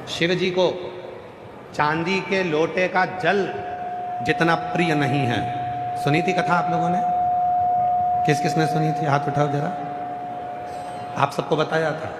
शिव जी को चांदी के लोटे का जल जितना प्रिय नहीं है। सुनी थी कथा आप लोगों ने? किस किसने सुनी थी? हाथ उठाओ जरा। आप सबको बताया था।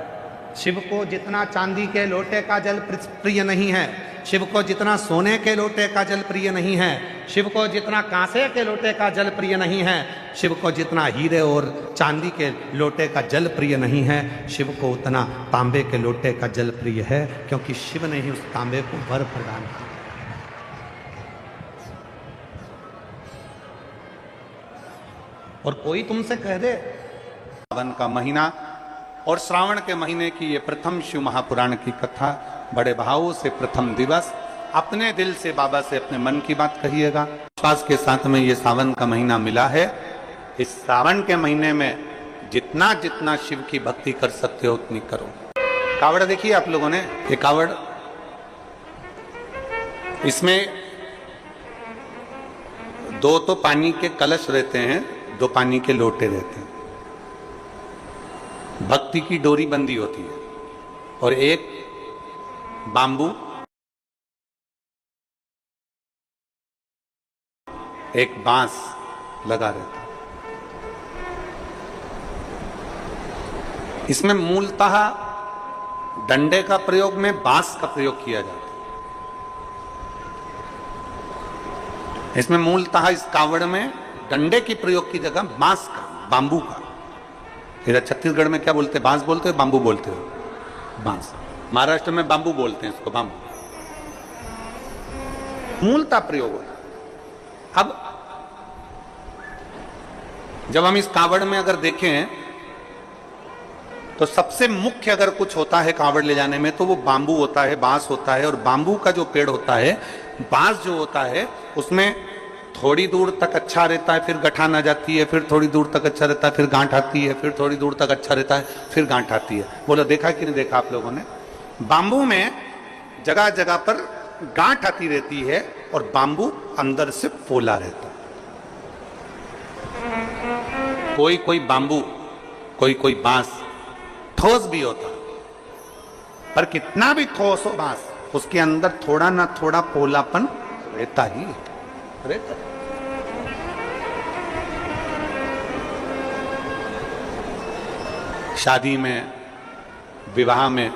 शिव को जितना चांदी के लोटे का जल प्रिय नहीं है, शिव को जितना सोने के लोटे का जल प्रिय नहीं है, शिव को जितना कांसे के लोटे का जल प्रिय नहीं है, शिव को जितना हीरे और चांदी के लोटे का जल प्रिय नहीं है, शिव को उतना तांबे के लोटे का जल प्रिय है, क्योंकि शिव ने ही उस तांबे को वर प्रदान किया। और कोई तुमसे कह दे सावन का महीना और श्रावण के महीने की ये प्रथम शिव महापुराण की कथा, बड़े भावों से प्रथम दिवस अपने दिल से बाबा से अपने मन की बात कहिएगा। विश्वास के साथ में ये सावन का महीना मिला है। इस सावन के महीने में जितना जितना शिव की भक्ति कर सकते हो उतनी करो। कावड़ देखिए आप लोगों ने, ये कावड़, इसमें दो तो पानी के कलश रहते हैं, दो पानी के लोटे रहते हैं, भक्ति की डोरी बंदी होती है, और एक बांबू, एक बांस लगा रहता है। इसमें मूलतः डंडे का प्रयोग में बांस का प्रयोग किया जाता है। इसमें मूलतः इस कावड़ में डंडे की प्रयोग की जगह बांस का, बांबू का। इधर छत्तीसगढ़ में क्या बोलते हैं? बांस बोलते हो, बांबू बोलते हो? बांस। महाराष्ट्र में बांबू बोलते हैं इसको, बांबू। मूलतः प्रयोग होता। अब जब हम इस कावड़ में अगर देखें तो सबसे मुख्य अगर कुछ होता है कावड़ ले जाने में तो वो बांबू होता है, बांस होता है। और बांबू का जो पेड़ होता है, बांस जो होता है, उसमें थोड़ी दूर तक अच्छा रहता है, फिर गठान आ जाती है, फिर थोड़ी दूर तक अच्छा रहता है, फिर गांठ आती है, फिर थोड़ी दूर तक अच्छा रहता है, फिर गांठ आती है। बोलो देखा कि नहीं देखा आप लोगों ने? बांबू में जगह जगह पर गांठ आती रहती है और बांबू अंदर से पोला रहता है। कोई कोई बांबू, कोई कोई बांस ठोस भी होता, पर कितना भी ठोस हो बांस, उसके अंदर थोड़ा ना थोड़ा पोलापन रहता ही रहता। शादी में, विवाह में,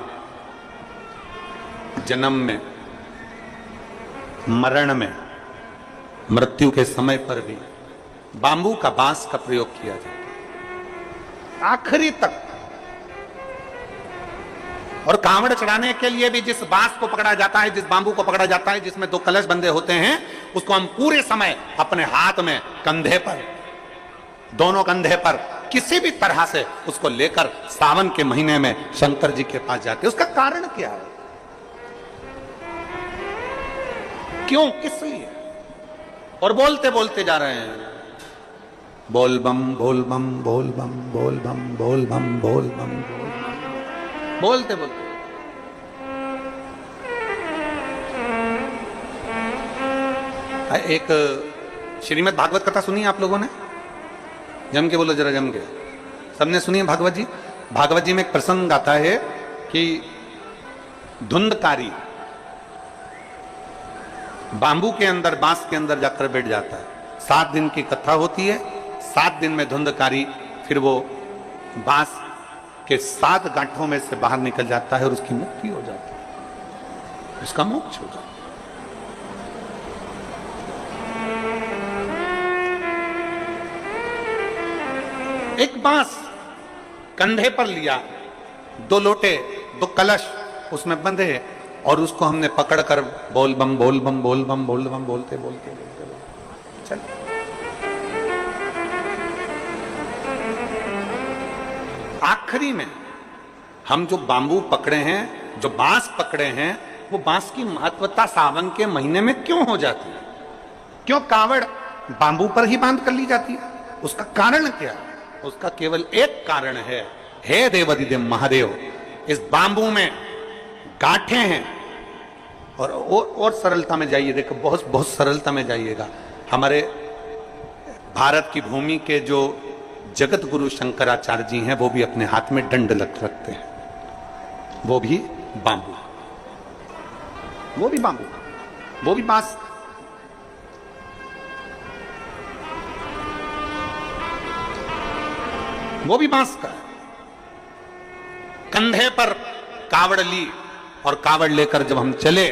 जन्म में, मरण में, मृत्यु के समय पर भी बांबू का, बांस का प्रयोग किया जाता है आखिरी तक। और कांवड़ चढ़ाने के लिए भी जिस बांस को पकड़ा जाता है, जिस बांबू को पकड़ा जाता है, जिसमें दो कलश बंधे होते हैं, उसको हम पूरे समय अपने हाथ में, कंधे पर, दोनों कंधे पर किसी भी तरह से उसको लेकर सावन के महीने में शंकर जी के पास जाते हैं। उसका कारण क्या है? क्यों, किस लिए? और बोलते बोलते जा रहे हैं, बोल बम बोल बम बोल बम बोल बम बोल बम बोल बम, बोलते बोलते। एक श्रीमद् भागवत कथा सुनी आप लोगों ने? जम के बोलो जरा, जम के। सबने सुनी है भागवत जी? भागवत जी में एक प्रसंग आता है कि धुंधकारी बांबू के अंदर, बांस के अंदर जाकर बैठ जाता है। 7 दिन की कथा होती है। 7 दिन में धुंधकारी फिर वो बांस के 7 गांठों में से बाहर निकल जाता है और उसकी मुक्ति हो जाती है, उसका मोक्ष हो जाता है। एक बांस कंधे पर लिया, 2 लोटे, 2 कलश उसमें बंधे, और उसको हमने पकड़कर बोल बम बोल बम बोल बम बोल बम बोलते बोलते बोलते चल। आखिरी में हम जो बांबू पकड़े हैं, जो बांस पकड़े हैं, वो बांस की महत्वता सावन के महीने में क्यों हो जाती है? क्यों कावड़ बांबू पर ही बांध कर ली जाती है? उसका कारण क्या है? उसका केवल एक कारण है, हे देवाधिदेव महादेव, इस बांबू में गांठें हैं। और सरलता में जाइए, देखो बहुत बहुत सरलता में जाइएगा। हमारे भारत की भूमि के जो जगत गुरु शंकराचार्य जी हैं, वो भी अपने हाथ में दंड रखते हैं, वो भी बांबू। वो भी बांबू, वो भी बांस। वो भी बांस का। कंधे पर कावड़ ली और कावड़ लेकर जब हम चले,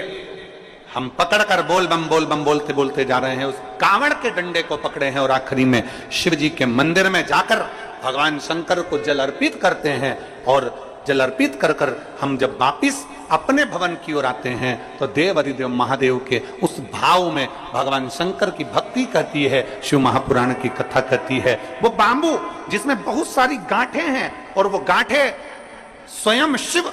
हम पकड़कर बोल बम बोलते बोलते जा रहे हैं, उस कावड़ के डंडे को पकड़े हैं और आखिरी में शिव जी के मंदिर में जाकर भगवान शंकर को जल अर्पित करते हैं। और जल अर्पित कर कर हम जब वापिस अपने भवन की ओर आते हैं तो देव अधिदेव महादेव के उस भाव में भगवान शंकर की भक्ति कहती है, शिव महापुराण की कथा कहती है। वो बांबू जिसमें बहुत सारी गांठें हैं और वो गांठें स्वयं शिव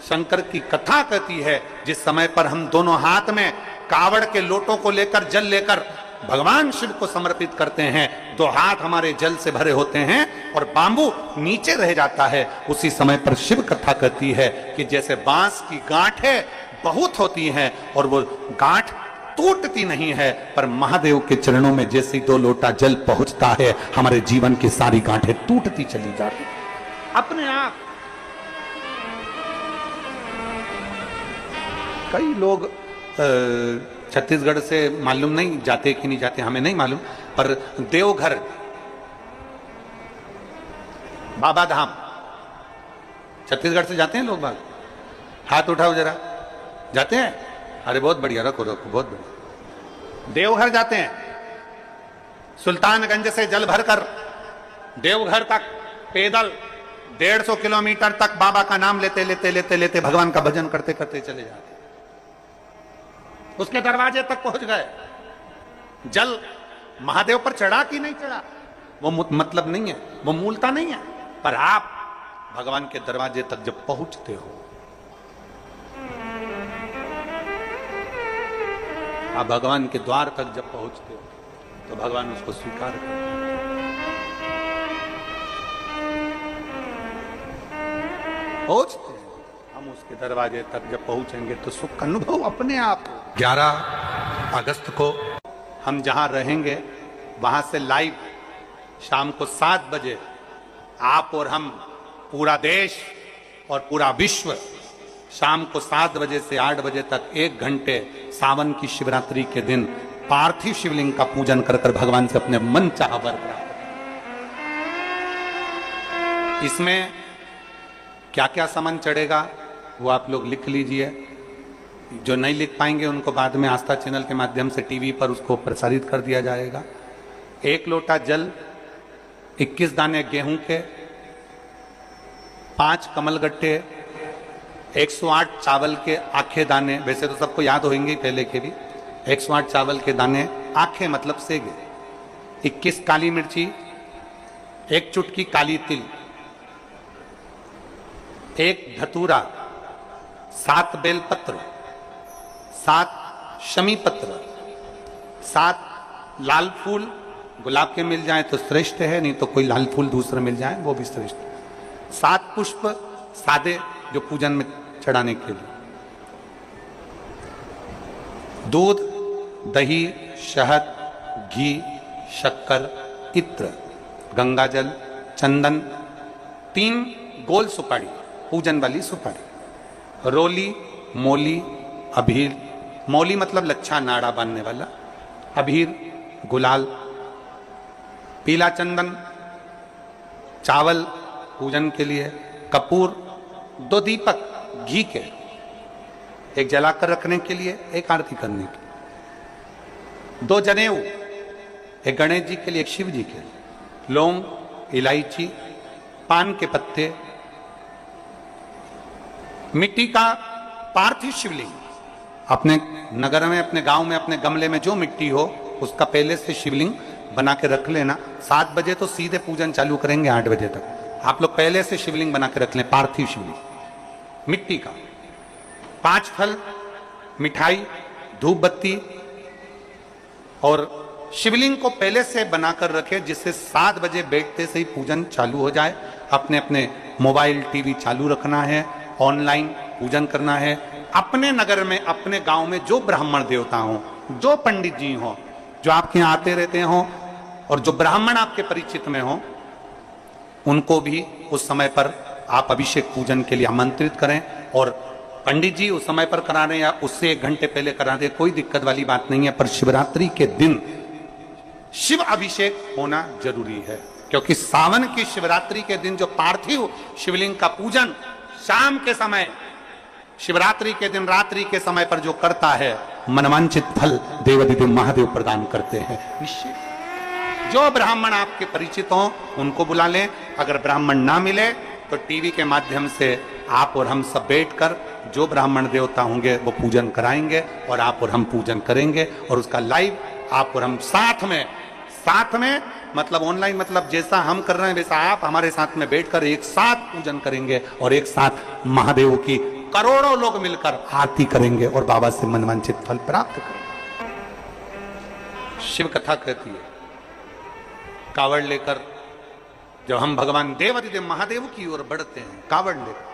शंकर की कथा कहती है। जिस समय पर हम दोनों हाथ में कावड़ के लोटों को लेकर जल लेकर भगवान शिव को समर्पित करते हैं, दो हाथ हमारे जल से भरे होते हैं और बांबू नीचे रह जाता है, उसी समय पर शिव कथा कहती है कि जैसे बांस की गांठें बहुत होती हैं और वो गांठ टूटती नहीं है, पर महादेव के चरणों में जैसे ही 2 लोटा जल पहुंचता है, हमारे जीवन की सारी गांठें टूटती चली जाती अपने आप। कई लोग छत्तीसगढ़ से मालूम नहीं जाते कि नहीं जाते, हमें नहीं मालूम, पर देवघर बाबा धाम छत्तीसगढ़ से जाते हैं लोग बाग? हाथ उठाओ जरा, जाते हैं? अरे बहुत बढ़िया, रखो रखो, बहुत बढ़िया। देवघर जाते हैं, सुल्तानगंज से जल भरकर देवघर तक पैदल 150 किलोमीटर तक बाबा का नाम लेते लेते लेते लेते भगवान का भजन करते करते चले जाते। उसके दरवाजे तक पहुंच गए, जल महादेव पर चढ़ा कि नहीं चढ़ा वो मतलब नहीं है, वो मूलता नहीं है, पर आप भगवान के दरवाजे तक जब पहुंचते हो, आप भगवान के द्वार तक जब पहुंचते हो तो भगवान उसको स्वीकार करते हैं। पहुंचते हैं हम उसके दरवाजे तक जब पहुंचेंगे तो सुख का अनुभव अपने आप। 11 अगस्त को हम जहां रहेंगे वहां से लाइव शाम को 7 बजे आप और हम, पूरा देश और पूरा विश्व, शाम को 7 बजे से 8 बजे तक 1 घंटे सावन की शिवरात्रि के दिन पार्थिव शिवलिंग का पूजन कर कर भगवान से अपने मन चाहा वर प्राप्त। इसमें क्या क्या सामान चढ़ेगा वो आप लोग लिख लीजिए, जो नहीं लिख पाएंगे उनको बाद में आस्था चैनल के माध्यम से टीवी पर उसको प्रसारित कर दिया जाएगा। 1 लोटा जल, 21 दाने गेहूं के, 5 कमलगट्टे, 108 चावल के आखे दाने, वैसे तो सबको याद होंगे पहले के भी, 108 चावल के दाने आखे मतलब सेगे, 21 काली मिर्ची, 1 चुटकी काली तिल, 1 धतूरा, 7 बेलपत्र, 7 शमी पत्र, 7 लाल फूल, गुलाब के मिल जाए तो श्रेष्ठ है, नहीं तो कोई लाल फूल दूसरा मिल जाए वो भी श्रेष्ठ है, 7 पुष्प सादे जो पूजन में चढ़ाने के लिए, दूध, दही, शहद, घी, शक्कर, इत्र, गंगाजल, चंदन, 3 गोल सुपारी, पूजन वाली सुपारी, रोली, मोली, अभीर, मोली मतलब लच्छा नाड़ा बांधने वाला, अभीर, गुलाल, पीला चंदन, चावल पूजन के लिए, कपूर, 2 दीपक घी के, 1 जलाकर रखने के लिए, 1 आरती करने के लिए, 2 जनेऊ, 1 गणेश जी के लिए, 1 शिव जी के लिए, लौंग, इलायची, पान के पत्ते, मिट्टी का पार्थिव शिवलिंग, अपने नगर में, अपने गांव में, अपने गमले में जो मिट्टी हो उसका पहले से शिवलिंग बना के रख लेना। 7 बजे तो सीधे पूजन चालू करेंगे, 8 बजे तक आप लोग पहले से शिवलिंग बना के रख लें, पार्थिव शिवलिंग मिट्टी का, 5 फल, मिठाई, धूप बत्ती, और शिवलिंग को पहले से बनाकर रखे जिससे 7 बजे बैठते से ही पूजन चालू हो जाए। अपने अपने मोबाइल टीवी चालू रखना है, ऑनलाइन पूजन करना है। अपने नगर में, अपने गांव में जो ब्राह्मण देवता हो, जो पंडित जी हो, जो आपके यहाँ आते रहते हो, और जो ब्राह्मण आपके परिचित में हो, उनको भी उस समय पर आप अभिषेक पूजन के लिए आमंत्रित करें और पंडित जी उस समय पर करा रहे या उससे 1 घंटे पहले करा दे, कोई दिक्कत वाली बात नहीं है, पर शिवरात्रि के दिन शिव अभिषेक होना जरूरी है, क्योंकि सावन की शिवरात्रि के दिन जो पार्थिव शिवलिंग का पूजन शाम के समय, शिवरात्रि के दिन रात्रि के समय पर जो करता है, मनवांचित फल देवादिदेव महादेव प्रदान करते हैं निश्चित। जो ब्राह्मण आपके परिचित हों उनको बुला लें, अगर ब्राह्मण ना मिले तो टीवी के माध्यम से आप और हम सब बैठकर जो ब्राह्मण देवता होंगे वो पूजन कराएंगे और आप और हम पूजन करेंगे, और उसका लाइव आप और हम साथ में मतलब ऑनलाइन, मतलब जैसा हम कर रहे हैं वैसा आप हमारे साथ में बैठकर एक साथ पूजन करेंगे और एक साथ महादेव की करोड़ों लोग मिलकर आरती करेंगे और बाबा से मनवांचित फल प्राप्त करेंगे। शिव कथा कहती है, कावड़ लेकर जब हम भगवान देवादिदेव महादेव की ओर बढ़ते हैं, कावड़ लेकर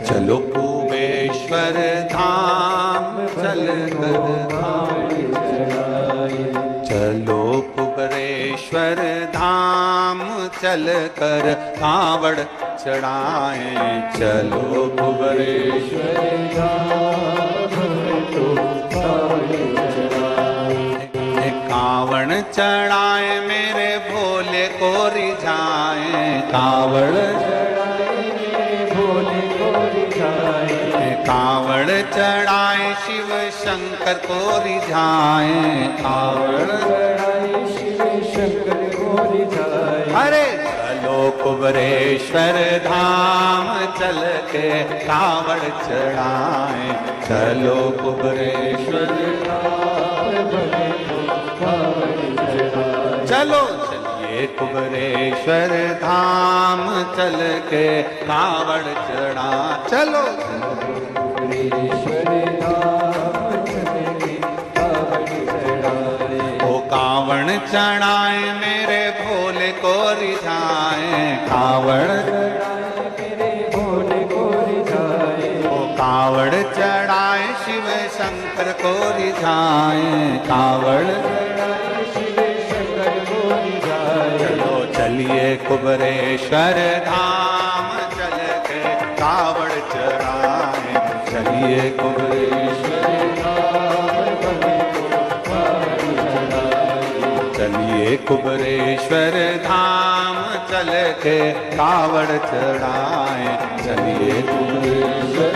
चलो कुबेश्वर धाम चल कर चलो कुबेश्वर धाम चल कर कावड़ चढ़ाए, चलो कुबेश्वर कावड़ चढ़ाए मेरे भोले को रिझाए, कावड़ कावड़ चढ़ाए शिव शंकर को रिझाए, कावड़ चढ़ाए शिव शंकर को रिझाए। अरे चलो कुबेश्वर धाम चल के कावड़ चढ़ाए, चलो कुबेश्वर धाम चलो चलिए कुबेश्वर धाम चल के कावड़ चढ़ा, चलो ओ कावड़ चढ़ाए मेरे भोले को रिझाए, कावड़ मेरे भोले को रिझाए, ओ कावड़ चढ़ाए शिव शंकर को रिझाए, कावड़ शिव शंकर को रिझाए। चलो चलिए कुबेश्वर धाम चल के कावड़ चढ़ाए, चलिए कुबेश्वर चलिए कुबेश्वर धाम चल के कावड़ चढ़ाए, चलिए कुबेश्वर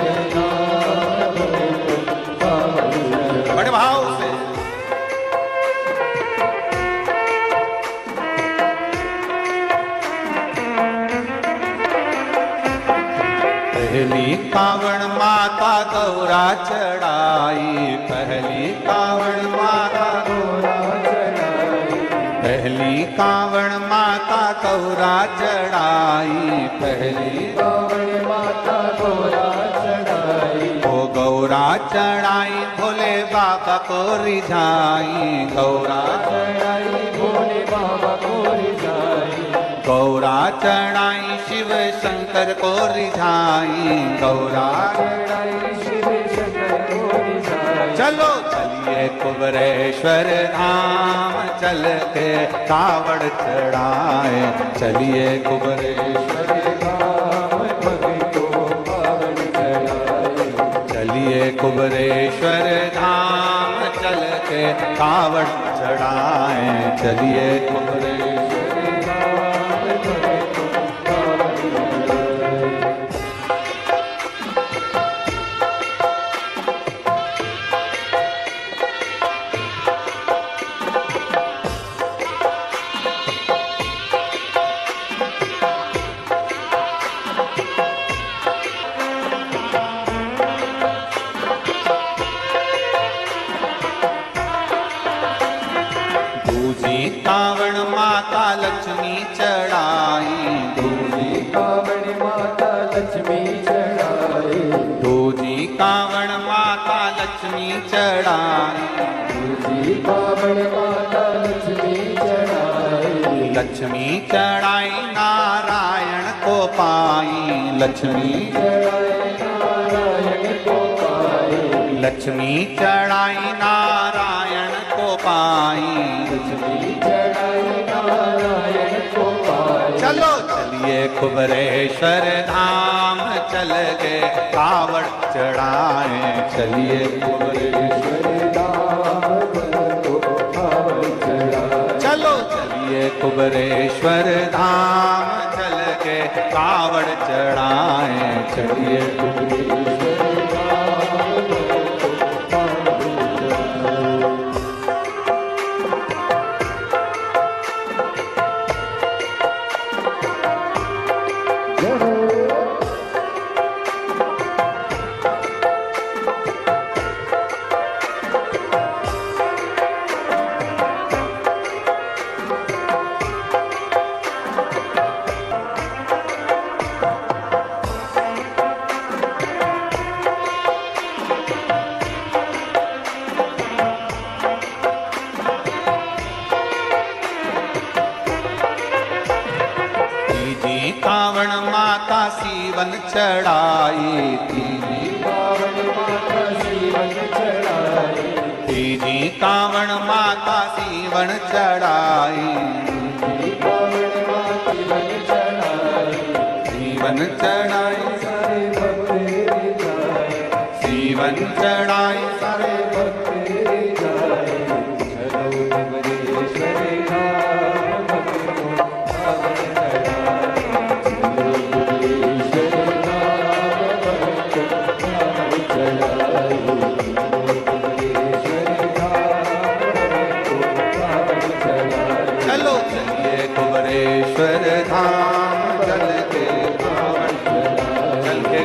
बड़े भाव से पहली कावड़ माता गौरा चढ़ाई, पहली कावड़ माता गौरा चढ़ाई, पहली कावड़ माता गौरा चढ़ाई, पहली कावड़ माता गौरा चढ़ाई, ओ गौरा चढ़ाई भोले बाबा को रिझाई, गौरा चढ़ाई भोले बाबा को रिझाई, गौरा चढ़ाई शिव शंकर को रिझाई, गौरा चढ़ाई शिव शंकर को रिझाई। चलो चलिए कुबेश्वर धाम चल के कावड़ चढ़ाए, चलिए कुबेश्वर धाम भक्तों कावड़ चढ़ाए, चलिए कुबेश्वर धाम चल के कावड़ चढ़ाए, चलिए कुबेश्वर कावड़ माता लक्ष्मी चढ़ाई, दूजी कावड़ माता लक्ष्मी चढ़ाई, दूजी कावड़ माता लक्ष्मी चढ़ाई, दूजी कावड़ माता लक्ष्मी चढ़ाई नारायण को पाई, लक्ष्मी लक्ष्मी चढ़ाई नारायण को पाई, चलो चलिए कुबरेश्वर धाम चल के कावड़ चढ़ाए, चलिए कुबरेश्वर धाम चलो चलिए कुबरेश्वर धाम चल के कावड़ चढ़ाए, चलिए कावड़ माता सीवन चढ़ाई, तीजी कावड़ माता सीवन चढ़ाई, तीजी कावड़ माता सीवन चढ़ाई, सीवन चढ़ाई सारे भक्त सीवन चढ़ाई सारे भक्त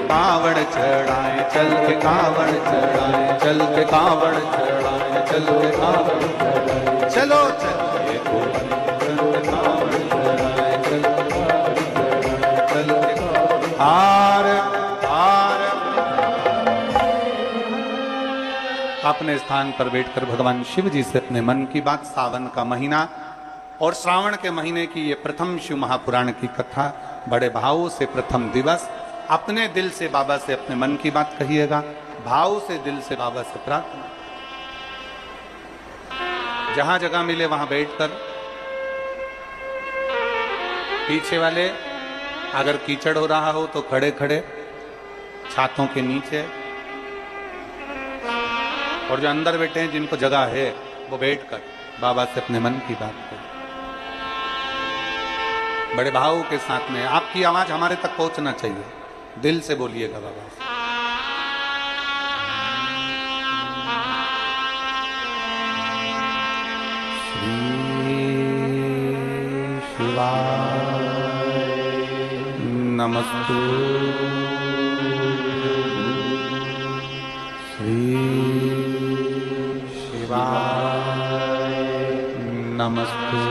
कावड़ चढ़ाए, चल के कावड़ चढ़ाए, चल के कावड़ चढ़ाए, चल के कावड़ चढ़ाए, चलो चलिए कावड़ चढ़ाए, चल के हार हार। अपने स्थान पर बैठकर भगवान शिव जी से अपने मन की बात, सावन का महीना और श्रावण के महीने की ये प्रथम शिव महापुराण की कथा, बड़े भावों से प्रथम दिवस अपने दिल से बाबा से अपने मन की बात कहिएगा, भाव से दिल से बाबा से प्रार्थना। जहां जगह मिले वहां बैठकर, पीछे वाले अगर कीचड़ हो रहा हो तो खड़े खड़े छातों के नीचे, और जो अंदर बैठे हैं जिनको जगह है वो बैठकर बाबा से अपने मन की बात करें, बड़े भाव के साथ में। आपकी आवाज हमारे तक पहुंचना चाहिए, दिल से बोलिएगा बाबा से। श्री शिवाय नमस्तु, श्री शिवाय नमस्तु,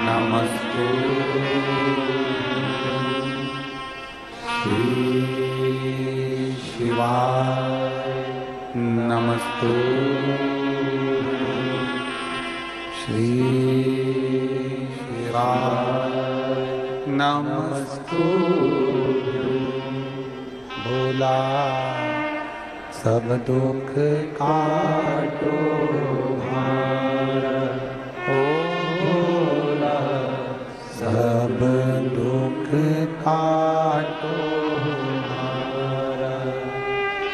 नमस्तु, श्री शिवाय नमस्तु, श्री शिवाय नमस्तु। भोला सब दुख काटो सब दुख काटो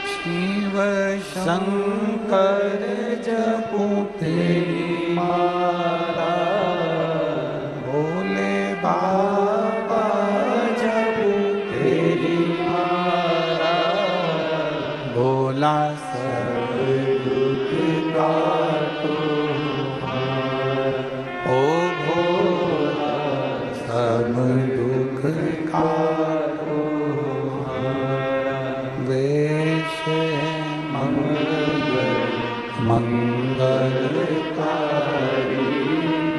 शिव शंकर जपू तेरी माला, भोले बाबा जपू तेरी माला, भोला सब दुख काटो ओ भोला सब दुख काटो, वेश मंगलकारी,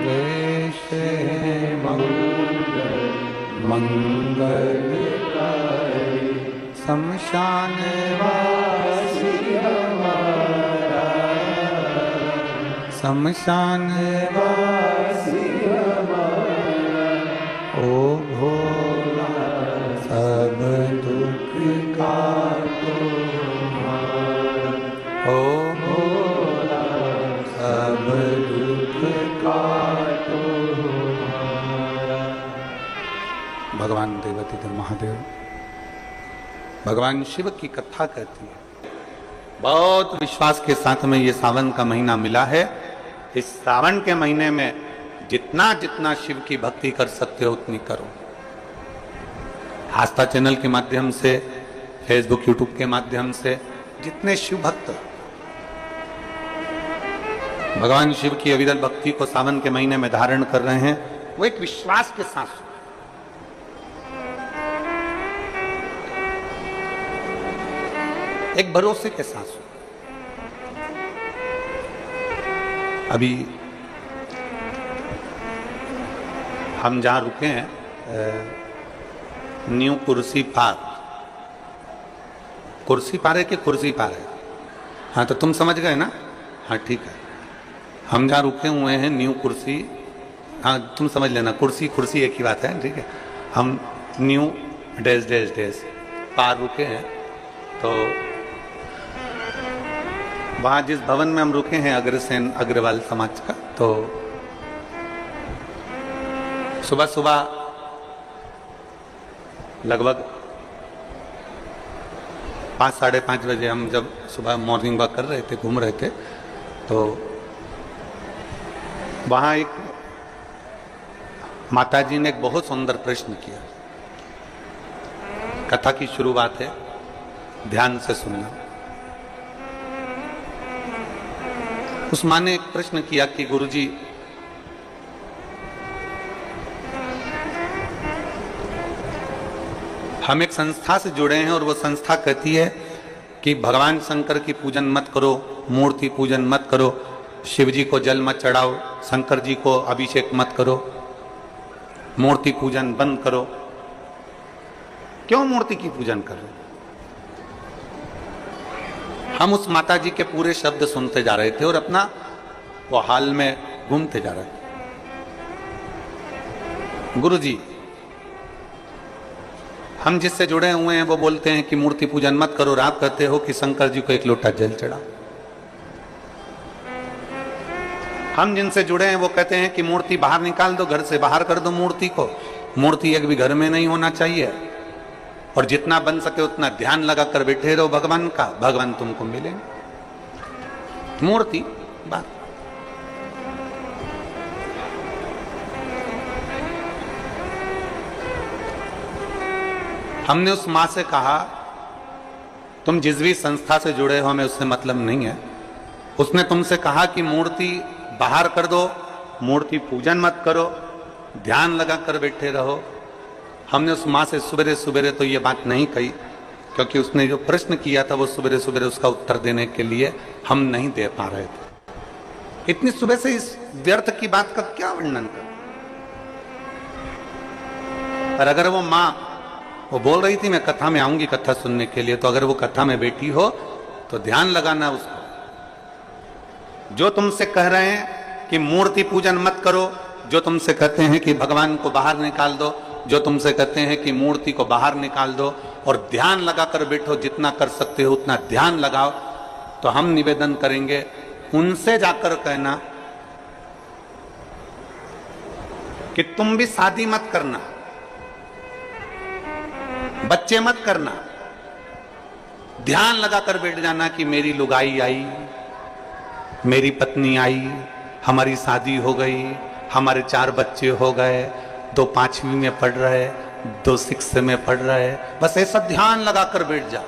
वेश मंगलकारी, शमशान वाली शमशान वासी ओ भोला सब दुख काटो ओ भोला सब दुख काटो। भगवान देवाधिदेव महादेव भगवान शिव की कथा कहती है। बहुत विश्वास के साथ में ये सावन का महीना मिला है। इस सावन के महीने में जितना जितना शिव की भक्ति कर सकते हो उतनी करो। आस्था चैनल के माध्यम से, फेसबुक यूट्यूब के माध्यम से जितने शिव भक्त भगवान शिव की अविरल भक्ति को सावन के महीने में धारण कर रहे हैं, वो एक विश्वास के साथ, एक भरोसे के साथ। अभी हम जहां रुके हैं न्यू कुर्सी पार, कुर्सी पार है कि कुर्सी पार है? हाँ तो तुम समझ गए ना? हाँ ठीक है। हम जहां रुके हुए हैं न्यू कुर्सी, हाँ तुम समझ लेना, कुर्सी कुर्सी एक ही बात है, ठीक है। हम न्यू डैश डैश डैश पार रुके हैं। तो वहां जिस भवन में हम रुके हैं अग्रसेन अग्रवाल समाज का, तो सुबह सुबह लगभग 5 साढ़े 5 बजे हम जब सुबह मॉर्निंग वॉक कर रहे थे, घूम रहे थे, तो वहां एक माताजी ने एक बहुत सुंदर प्रश्न किया। कथा की शुरुआत है, ध्यान से सुनना। उस माँ ने एक प्रश्न किया कि गुरुजी, हम एक संस्था से जुड़े हैं और वो संस्था कहती है कि भगवान शंकर की पूजन मत करो, मूर्ति पूजन मत करो, शिव जी को जल मत चढ़ाओ, शंकर जी को अभिषेक मत करो, मूर्ति पूजन बंद करो। क्यों मूर्ति की पूजन करो? हम उस माता जी के पूरे शब्द सुनते जा रहे थे और अपना वो हाल में घूमते जा रहे थे। गुरुजी, हम जिससे जुड़े हुए हैं वो बोलते हैं कि मूर्ति पूजन मत करो, आप कहते हो कि शंकर जी को एक लोटा जल चढ़ाओ। हम जिनसे जुड़े हैं वो कहते हैं कि मूर्ति बाहर निकाल दो, घर से बाहर कर दो मूर्ति को, मूर्ति एक भी घर में नहीं होना चाहिए, और जितना बन सके उतना ध्यान लगाकर बैठे रहो भगवान का, भगवान तुमको मिलेंगे। मूर्ति बात। हमने उस मां से कहा, तुम जिस भी संस्था से जुड़े हो हमें उससे मतलब नहीं है। उसने तुमसे कहा कि मूर्ति बाहर कर दो, मूर्ति पूजन मत करो, ध्यान लगाकर बैठे रहो। हमने उस माँ से सुबेरे सुबेरे तो ये बात नहीं कही, क्योंकि उसने जो प्रश्न किया था वो सुबेरे सुबेरे उसका उत्तर देने के लिए हम नहीं दे पा रहे थे। इतनी सुबह से इस व्यर्थ की बात का क्या वर्णन कर? पर अगर वो माँ वो बोल रही थी मैं कथा में आऊंगी कथा सुनने के लिए, तो अगर वो कथा में बैठी हो तो ध्यान लगाना उसको। जो तुमसे कह रहे हैं कि मूर्ति पूजन मत करो, जो तुमसे कहते हैं कि भगवान को बाहर निकाल दो, जो तुमसे कहते हैं कि मूर्ति को बाहर निकाल दो और ध्यान लगाकर बैठो, जितना कर सकते हो उतना ध्यान लगाओ, तो हम निवेदन करेंगे उनसे जाकर कहना कि तुम भी शादी मत करना, बच्चे मत करना, ध्यान लगाकर बैठ जाना कि मेरी लुगाई आई, मेरी पत्नी आई, हमारी शादी हो गई, हमारे 4 बच्चे हो गए, 2 5वीं में पढ़ रहे, 2 6 में पढ़ रहे। बस ऐसा ध्यान लगाकर बैठ जा।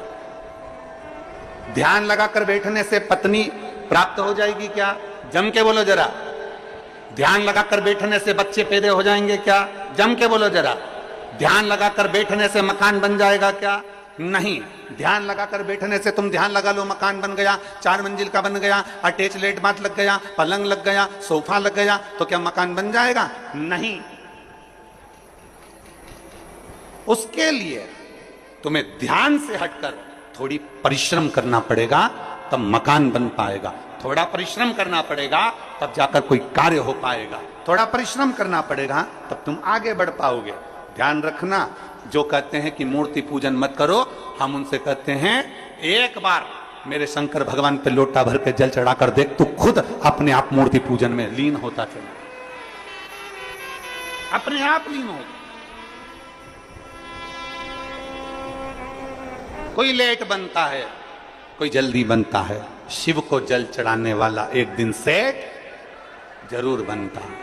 ध्यान लगाकर बैठने से पत्नी प्राप्त हो जाएगी क्या? जम के बोलो जरा। ध्यान लगाकर बैठने से बच्चे पैदा हो जाएंगे क्या? जम के बोलो जरा। ध्यान लगाकर बैठने से मकान बन जाएगा क्या? नहीं। ध्यान लगाकर बैठने से तुम ध्यान लगा लो मकान बन गया, 4 मंजिल का बन गया, अटैच लेट बाथ लग गया, पलंग लग गया, सोफा लग गया, तो क्या मकान बन जाएगा? नहीं। उसके लिए तुम्हें ध्यान से हटकर थोड़ी परिश्रम करना पड़ेगा, तब मकान बन पाएगा। थोड़ा परिश्रम करना पड़ेगा तब जाकर कोई कार्य हो पाएगा। थोड़ा परिश्रम करना पड़ेगा, तब तुम आगे बढ़ पाओगे। ध्यान रखना, जो कहते हैं कि मूर्ति पूजन मत करो, हम उनसे कहते हैं एक बार मेरे शंकर भगवान पे लोटा भर के जल चढ़ाकर देख, तू खुद अपने आप मूर्ति पूजन में लीन होता चला, अपने आप लीन होगा। कोई लेट बनता है, कोई जल्दी बनता है। शिव को जल चढ़ाने वाला एक दिन सेठ जरूर बनता है,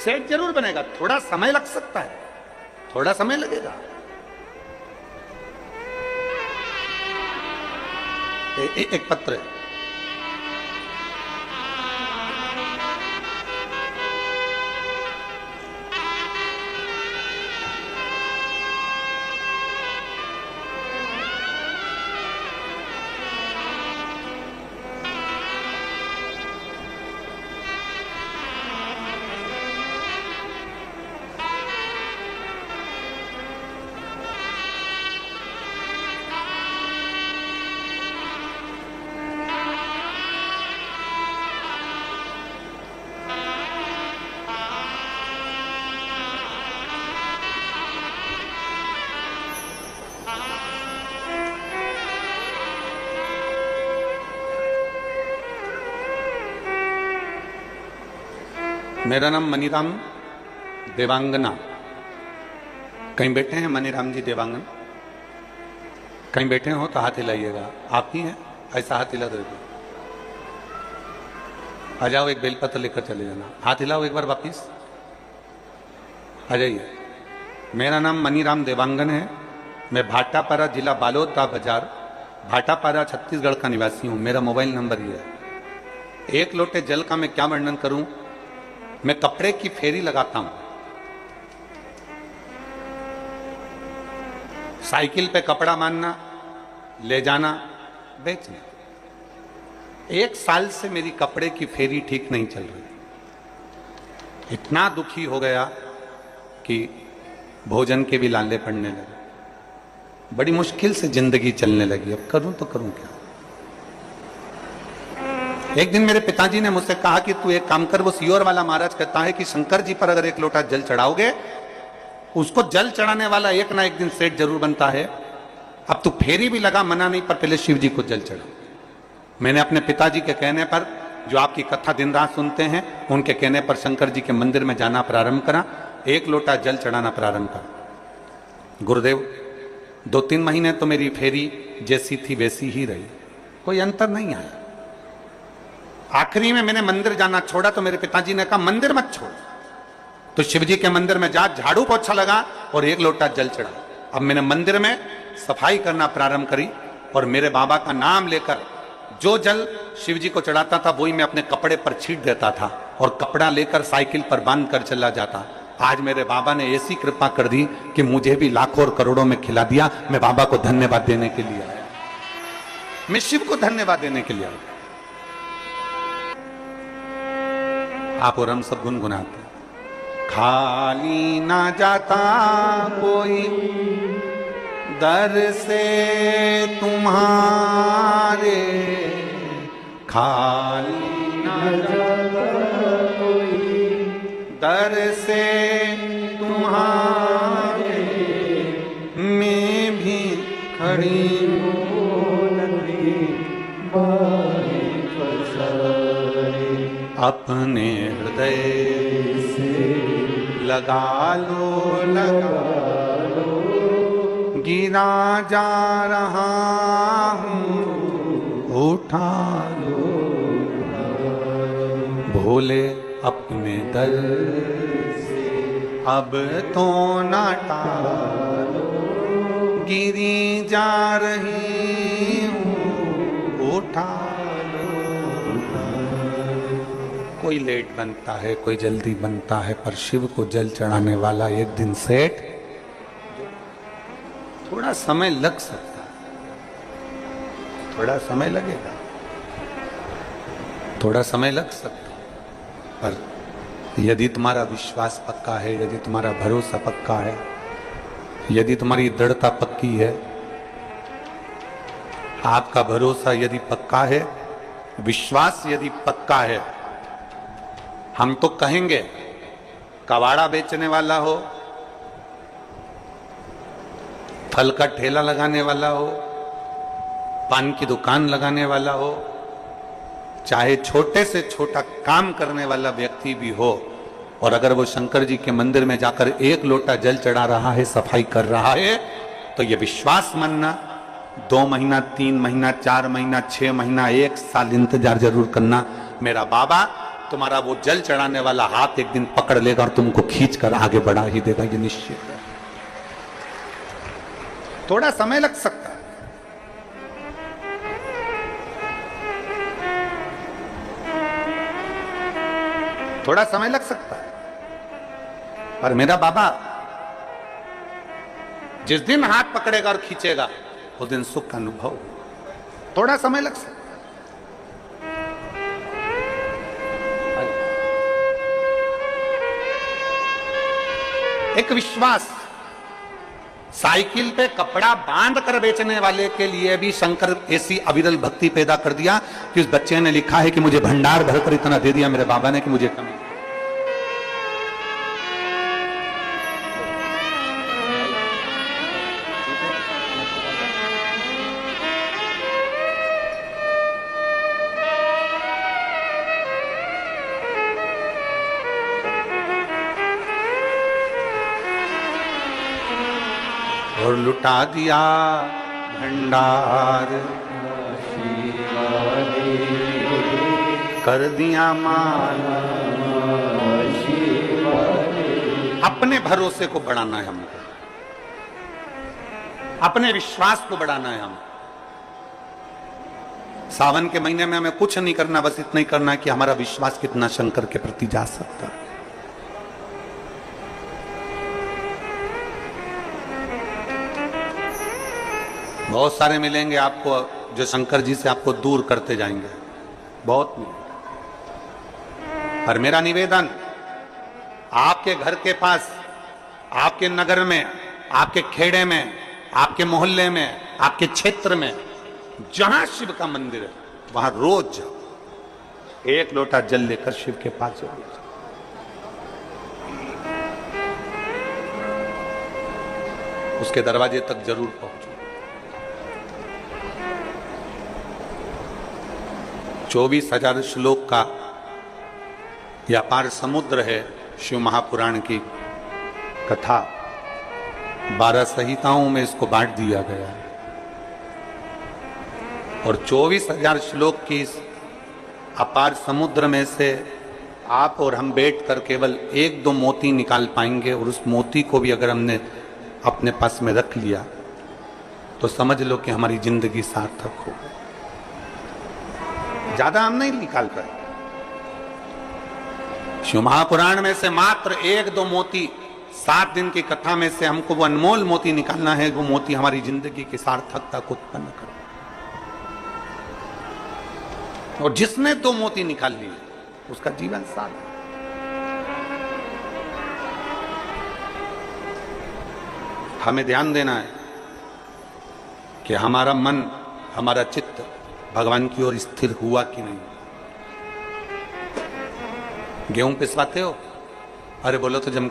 सेठ जरूर बनेगा। थोड़ा समय लग सकता है, थोड़ा समय लगेगा। एक पत्र है, मेरा नाम मनीराम देवांगना। कहीं बैठे हैं मनीराम जी देवांगन? कहीं बैठे हो तो हाथ हिलाइएगा। आप ही हैं? ऐसा हाथ हिला दो। आ जाओ, एक बेलपत्र लेकर चले जाना। हाथ हिलाओ एक बार वापिस, आ जाइए। मेरा नाम मनीराम देवांगन है। मैं भाटापारा जिला बालोदा बाजार, भाटापारा छत्तीसगढ़ का निवासी हूं। मेरा मोबाइल नंबर ये है। एक लोटे जल का मैं क्या वर्णन करूं। मैं कपड़े की फेरी लगाता हूं, साइकिल पे कपड़ा बांधना, ले जाना, बेचना। 1 साल से मेरी कपड़े की फेरी ठीक नहीं चल रही। इतना दुखी हो गया कि भोजन के भी लाले पड़ने लगे। बड़ी मुश्किल से जिंदगी चलने लगी। अब करूं तो करूं क्या। एक दिन मेरे पिताजी ने मुझसे कहा कि तू एक काम कर। वो सियोर वाला महाराज कहता है कि शंकर जी पर अगर एक लोटा जल चढ़ाओगे, उसको जल चढ़ाने वाला एक ना एक दिन सेठ जरूर बनता है। अब तू फेरी भी लगा, मना नहीं, पर पहले शिव जी को जल चढ़ा। मैंने अपने पिताजी के कहने पर, जो आपकी कथा दिन रात सुनते हैं, उनके कहने पर शंकर जी के मंदिर में जाना प्रारंभ करा। 1 लोटा जल चढ़ाना प्रारंभ करा। गुरुदेव 2-3 महीने तो मेरी फेरी जैसी थी वैसी ही रही, कोई अंतर नहीं आया। आखिरी में मैंने मंदिर जाना छोड़ा तो मेरे पिताजी ने कहा मंदिर मत छोड़, तो शिव जी के मंदिर में जा, झाड़ू पोछा लगा और 1 लोटा जल चढ़ा। अब मैंने मंदिर में सफाई करना प्रारंभ करी और मेरे बाबा का नाम लेकर जो जल शिव जी को चढ़ाता था वही मैं अपने कपड़े पर छीट देता था और कपड़ा लेकर साइकिल पर बांध कर चला जाता। आज मेरे बाबा ने ऐसी कृपा कर दी कि मुझे भी लाखों और करोड़ों में खिला दिया। मैं बाबा को धन्यवाद देने के लिए आया, मैं शिव को धन्यवाद देने के लिए आया। आप और हम सब गुनगुनाते। खाली ना जाता कोई दर से तुम्हारे, खाली ना जाता कोई दर से तुम्हारे, मैं भी खड़ी अपने हृदय से लगा लो, गिरा जा रहा हूँ, उठा लो भोले अपने दर से, अब तो ना टालो, गिरी जा रही हूँ, उठा। कोई लेट बनता है, कोई जल्दी बनता है, पर शिव को जल चढ़ाने वाला एक दिन सेठ। थोड़ा समय लग सकता है, थोड़ा समय लगेगा, थोड़ा समय लग सकता है, पर यदि तुम्हारा विश्वास पक्का है, यदि तुम्हारा भरोसा पक्का है, यदि तुम्हारी दृढ़ता पक्की है, आपका भरोसा यदि पक्का है, विश्वास यदि पक्का है, हम तो कहेंगे कबाड़ा बेचने वाला हो, फल का ठेला लगाने वाला हो, पान की दुकान लगाने वाला हो, चाहे छोटे से छोटा काम करने वाला व्यक्ति भी हो, और अगर वो शंकर जी के मंदिर में जाकर एक लोटा जल चढ़ा रहा है, सफाई कर रहा है, तो ये विश्वास मानना 2 महीना, 3 महीना, 4 महीना, 6 महीना, 1 साल इंतजार जरूर करना। मेरा बाबा तुम्हारा वो जल चढ़ाने वाला हाथ एक दिन पकड़ लेगा और तुमको खींच कर आगे बढ़ा ही देगा, ये निश्चित है। थोड़ा समय लग सकता है, थोड़ा समय लग सकता है, पर मेरा बाबा जिस दिन हाथ पकड़ेगा और खींचेगा उस दिन सुख का अनुभव। थोड़ा समय लग सकता है। एक विश्वास, साइकिल पे कपड़ा बांध कर बेचने वाले के लिए भी शंकर ऐसी अविरल भक्ति पैदा कर दिया कि उस बच्चे ने लिखा है कि मुझे भंडार भरकर इतना दे दिया मेरे बाबा ने कि मुझे कमी। और लुटा दिया भंडार, कर दिया मान। अपने भरोसे को बढ़ाना है हमको, अपने विश्वास को बढ़ाना है हमको। सावन के महीने में हमें कुछ नहीं करना, बस इतना ही करना है कि हमारा विश्वास कितना शंकर के प्रति जा सकता है। बहुत सारे मिलेंगे आपको जो शंकर जी से आपको दूर करते जाएंगे, बहुत मिलेंगे। पर मेरा निवेदन, आपके घर के पास, आपके नगर में, आपके खेड़े में, आपके मोहल्ले में, आपके क्षेत्र में जहां शिव का मंदिर है वहां रोज जाओ, एक लोटा जल लेकर शिव के पास जरूर जाओ। उसके दरवाजे तक जरूर पहुंचो। 24,000 श्लोक का यह अपार समुद्र है शिव महापुराण की कथा। 12 संहिताओं में इसको बांट दिया गया है और 24,000 श्लोक की इस अपार समुद्र में से आप और हम बैठकर केवल 1-2 मोती निकाल पाएंगे, और उस मोती को भी अगर हमने अपने पास में रख लिया तो समझ लो कि हमारी जिंदगी सार्थक हो गई। ज्यादा हम नहीं निकाल पाए। शिव महापुराण में से मात्र 1-2 मोती, 7 दिन की कथा में से हमको वो अनमोल मोती निकालना है। वो मोती हमारी जिंदगी की सार्थकता को उत्पन्न करे। और जिसने 2 मोती निकाल लिए उसका जीवन सार्थक। हमें ध्यान देना है कि हमारा मन, हमारा चित्त भगवान की ओर स्थिर हुआ कि नहीं। गेहूं पिसवाते हो? अरे बोलो तो जम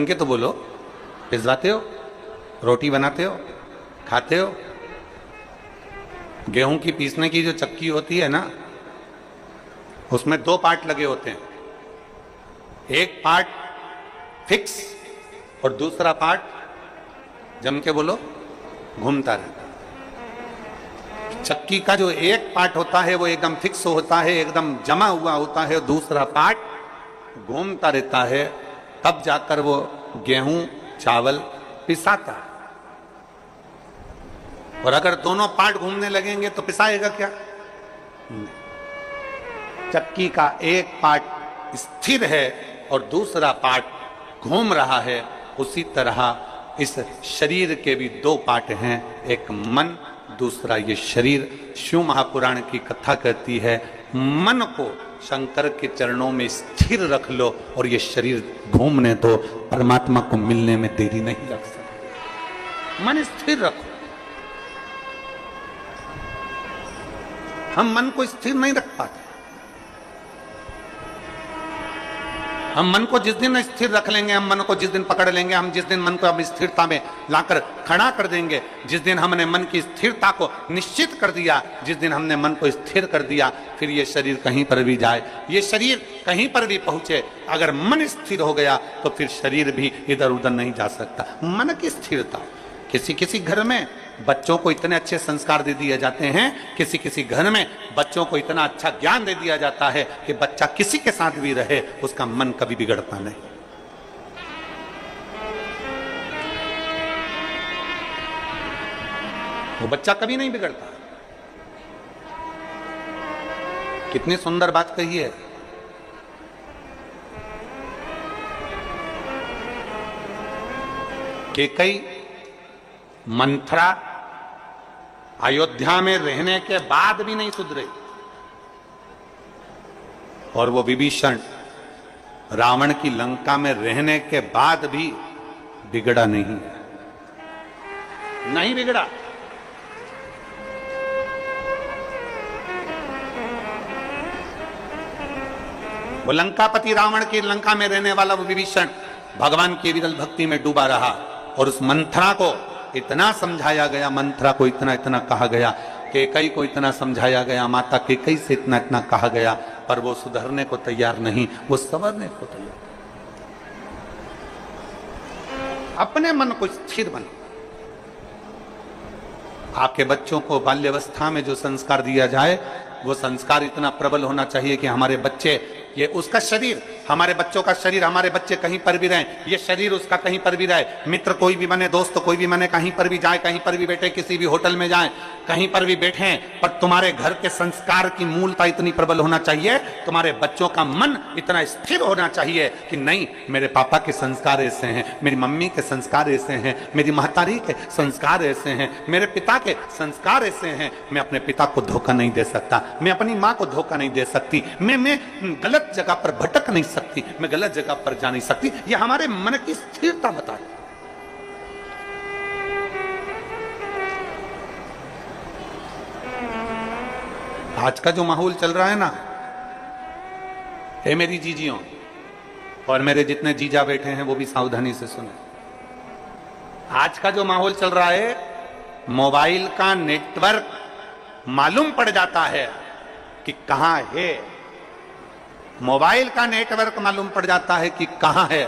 के तो बोलो। पिसवाते हो? रोटी बनाते हो? खाते हो? गेहूं की पीसने की जो चक्की होती है ना, उसमें 2 पार्ट लगे होते हैं। एक पार्ट फिक्स और दूसरा पार्ट, जम के बोलो, घूमता रहता। चक्की का जो एक पार्ट होता है वो एकदम फिक्स होता है, एकदम जमा हुआ होता है, दूसरा पार्ट घूमता रहता है, तब जाकर वो गेहूं चावल पिसाता है। और अगर दोनों पार्ट घूमने लगेंगे तो पिसाएगा क्या? चक्की का एक पार्ट स्थिर है और दूसरा पार्ट घूम रहा है। उसी तरह इस शरीर के भी 2 पार्ट हैं, एक मन, दूसरा ये शरीर। शिव महापुराण की कथा कहती है मन को शंकर के चरणों में स्थिर रख लो और ये शरीर घूमने दो, परमात्मा को मिलने में देरी नहीं लग सकती। मन स्थिर रखो। हम मन को स्थिर नहीं रख पाते। हम मन को जिस दिन स्थिर रख लेंगे, हम मन को जिस दिन पकड़ लेंगे, हम जिस दिन मन को अपनी स्थिरता में लाकर खड़ा कर देंगे, जिस दिन हमने मन की स्थिरता को निश्चित कर दिया, जिस दिन हमने मन को स्थिर कर दिया, फिर ये शरीर कहीं पर भी जाए, ये शरीर कहीं पर भी पहुंचे, अगर मन स्थिर हो गया तो फिर शरीर भी इधर उधर नहीं जा सकता। मन की स्थिरता। किसी किसी घर में बच्चों को इतने अच्छे संस्कार दे दिए जाते हैं, किसी किसी घर में बच्चों को इतना अच्छा ज्ञान दे दिया जाता है कि बच्चा किसी के साथ भी रहे उसका मन कभी बिगड़ता नहीं। वो बच्चा कभी नहीं बिगड़ता। कितनी सुंदर बात कही है। कैकेयी मंथरा अयोध्या में रहने के बाद भी नहीं सुधरे, और वो विभीषण रावण की लंका में रहने के बाद भी बिगड़ा नहीं बिगड़ा। वो लंकापति रावण की लंका में रहने वाला वो विभीषण भगवान की विरल भक्ति में डूबा रहा, और उस मंथरा को इतना समझाया गया, मंथरा को इतना इतना कहा गया, कैकेयी को इतना समझाया गया, माता कैकेयी से इतना इतना कहा गया, पर वो सुधरने को तैयार नहीं, वो संवरने को तैयार। अपने मन को स्थिर बनो। आपके बच्चों को बाल्यावस्था में जो संस्कार दिया जाए वो संस्कार इतना प्रबल होना चाहिए कि हमारे बच्चे, ये उसका शरीर, हमारे बच्चों का शरीर, हमारे बच्चे कहीं पर भी रहें, ये शरीर उसका कहीं पर भी रहे, मित्र कोई भी बने, दोस्त कोई भी बने, कहीं पर भी जाए, कहीं पर भी बैठे, किसी भी होटल में जाए, कहीं पर भी बैठे, पर तुम्हारे घर के संस्कार की मूलता इतनी प्रबल होना चाहिए, तुम्हारे बच्चों का मन इतना स्थिर होना चाहिए कि नहीं, मेरे पापा के संस्कार ऐसे हैं, मेरी मम्मी के संस्कार ऐसे हैं, मेरी महतारी के संस्कार ऐसे हैं, मेरे पिता के संस्कार ऐसे हैं, मैं अपने पिता को धोखा नहीं दे सकता, मैं अपनी माँ को धोखा नहीं दे सकती, मैं गलत जगह पर भटक नहीं सकती, मैं गलत जगह पर जा नहीं सकती। ये हमारे मन की स्थिरता बताए। आज का जो माहौल चल रहा है ना, हे मेरी जीजियों और मेरे जितने जीजा बैठे हैं वो भी सावधानी से सुने। आज का जो माहौल चल रहा है, मोबाइल का नेटवर्क मालूम पड़ जाता है कि कहां है, मोबाइल का नेटवर्क मालूम पड़ जाता है कि कहां है,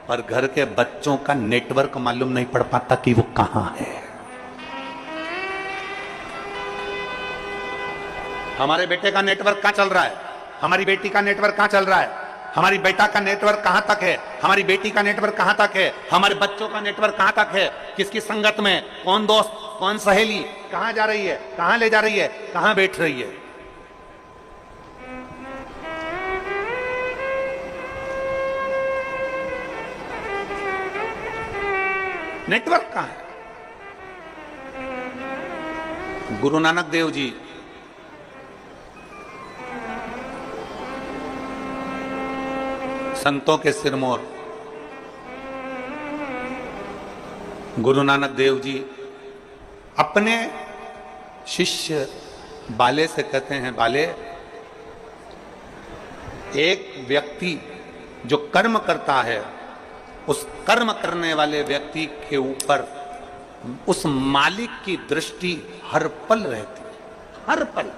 पर घर के बच्चों का नेटवर्क मालूम नहीं पड़ पाता कि वो कहां है। हमारे बेटे का नेटवर्क कहां चल रहा है, हमारी बेटी का नेटवर्क कहां चल रहा है, हमारी बेटा का नेटवर्क कहां तक है, हमारी बेटी का नेटवर्क कहां तक है, हमारे बच्चों का नेटवर्क कहां तक है, किसकी संगत में, कौन दोस्त, कौन सहेली कहां जा रही है, कहां ले जा रही है, कहां बैठ रही है। नेटवर्क कहां है। गुरु नानक देव जी संतों के सिरमौर, गुरु नानक देव जी अपने शिष्य बाले से कहते हैं, बाले, एक व्यक्ति जो कर्म करता है उस कर्म करने वाले व्यक्ति के ऊपर उस मालिक की दृष्टि हर पल रहती है, हर पल।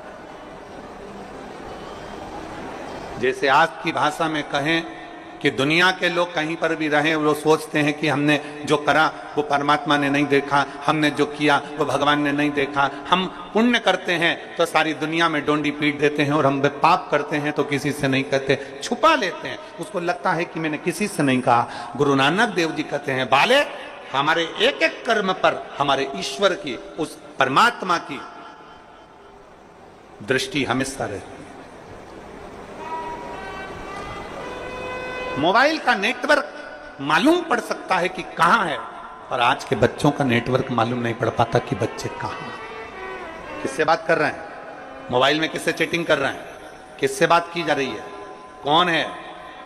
जैसे आज की भाषा में कहें कि दुनिया के लोग कहीं पर भी रहें, वो सोचते हैं कि हमने जो करा वो परमात्मा ने नहीं देखा, हमने जो किया वो भगवान ने नहीं देखा, हम पुण्य करते हैं तो सारी दुनिया में डोंडी पीट देते हैं, और हम पाप करते हैं तो किसी से नहीं कहते, छुपा लेते हैं, उसको लगता है कि मैंने किसी से नहीं कहा। गुरु नानक देव जी कहते हैं, बाले, हमारे एक एक कर्म पर हमारे ईश्वर की, उस परमात्मा की दृष्टि हमेशा रहती। मोबाइल का नेटवर्क मालूम पड़ सकता है कि कहां है, और आज के बच्चों का नेटवर्क मालूम नहीं पड़ पाता कि बच्चे कहां हैं, किससे बात कर रहे हैं, मोबाइल में किससे चैटिंग कर रहे हैं, किससे बात की जा रही है, कौन है,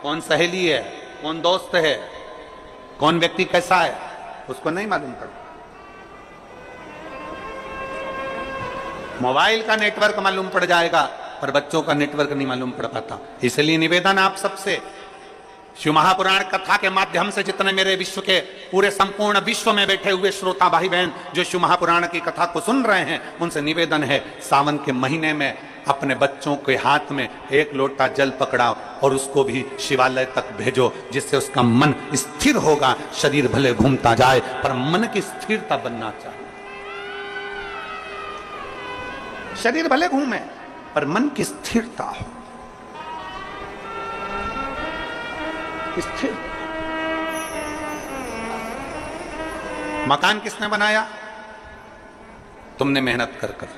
कौन सहेली है, कौन दोस्त है, कौन व्यक्ति कैसा है, उसको नहीं मालूम पड़ता। मोबाइल का नेटवर्क मालूम पड़ जाएगा पर बच्चों का नेटवर्क नहीं मालूम पड़ पाता। इसलिए निवेदन आप सबसे शिव महापुराण कथा के माध्यम से जितने मेरे विश्व के पूरे संपूर्ण विश्व में बैठे हुए श्रोता भाई बहन जो शिव महापुराण की कथा को सुन रहे हैं, उनसे निवेदन है, सावन के महीने में अपने बच्चों के हाथ में एक लोटा जल पकड़ाओ और उसको भी शिवालय तक भेजो, जिससे उसका मन स्थिर होगा। शरीर भले घूमता जाए पर मन की स्थिरता बनना चाहिए। शरीर भले घूमे पर मन की स्थिरता हो। स्थिर। मकान किसने बनाया? तुमने मेहनत कर कर।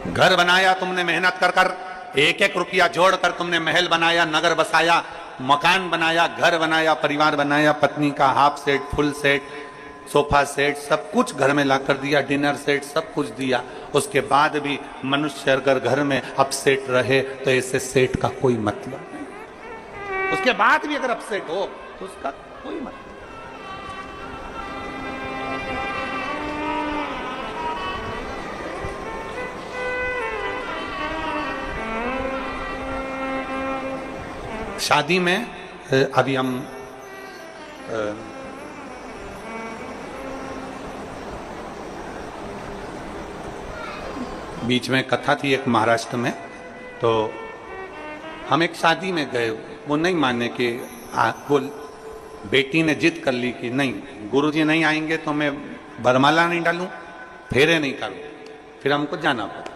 घर बनाया तुमने मेहनत कर कर, एक एक रुपया जोड़कर तुमने महल बनाया, नगर बसाया, मकान बनाया, घर बनाया, परिवार बनाया, पत्नी का half set, full set, sofa set, सब कुछ घर में लाकर दिया, डिनर सेट, सब कुछ दिया। उसके बाद भी मनुष्य अगर घर में अपसेट रहे तो ऐसे सेट का कोई मतलब नहीं। उसके बाद भी अगर अपसेट हो तो उसका कोई मतलब। शादी में अभी हम बीच में कथा थी एक महाराष्ट्र में, तो हम एक शादी में गए। वो नहीं माने कि वो बेटी ने जिद कर ली कि नहीं, गुरुजी नहीं आएंगे तो मैं बरमाला नहीं डालूं, फेरे नहीं करूं। फिर हमको जाना पड़ा।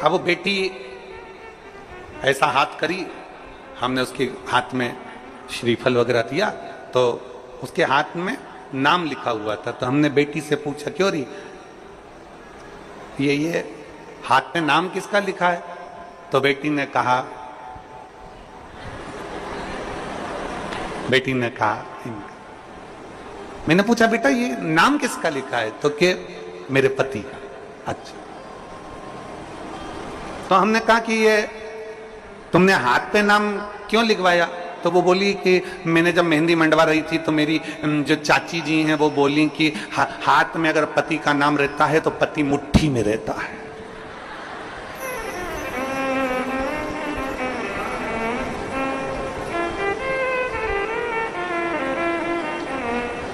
अब वो बेटी ऐसा हाथ करी, हमने उसके हाथ में श्रीफल वगैरह दिया, तो उसके हाथ में नाम लिखा हुआ था। तो हमने बेटी से पूछा, क्यों रही ये हाथ में नाम किसका लिखा है? तो बेटी ने कहा मैंने पूछा, बेटा ये नाम किसका लिखा है? तो के मेरे पति का। अच्छा। तो हमने कहा कि ये तुमने हाथ पे नाम क्यों लिखवाया? तो वो बोली कि मैंने जब मेहंदी मंडवा रही थी तो मेरी जो चाची जी हैं वो बोली कि हाथ में अगर पति का नाम रहता है तो पति मुट्ठी में रहता है।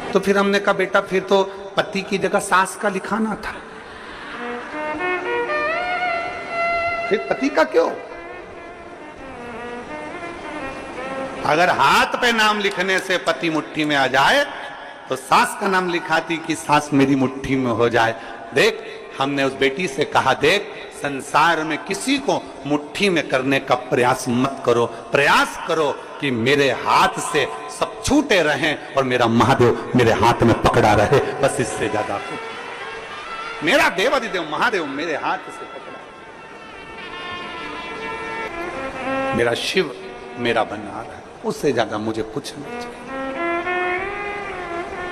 तो फिर हमने कहा, बेटा फिर तो पति की जगह सास का लिखाना था, फिर पति का क्यों? अगर हाथ पे नाम लिखने से पति मुट्ठी में आ जाए तो सास का नाम लिखाती कि सास मेरी मुट्ठी में हो जाए। देख, हमने उस बेटी से कहा, देख संसार में किसी को मुट्ठी में करने का प्रयास मत करो, प्रयास करो कि मेरे हाथ से सब छूटे रहें और मेरा महादेव मेरे हाथ में पकड़ा रहे, बस इससे ज्यादा कुछ। मेरा देवाधिदेव महादेव मेरे हाथ से पकड़ा, मेरा शिव मेरा बना रहा है, उससे ज्यादा मुझे कुछ नहीं चाहिए।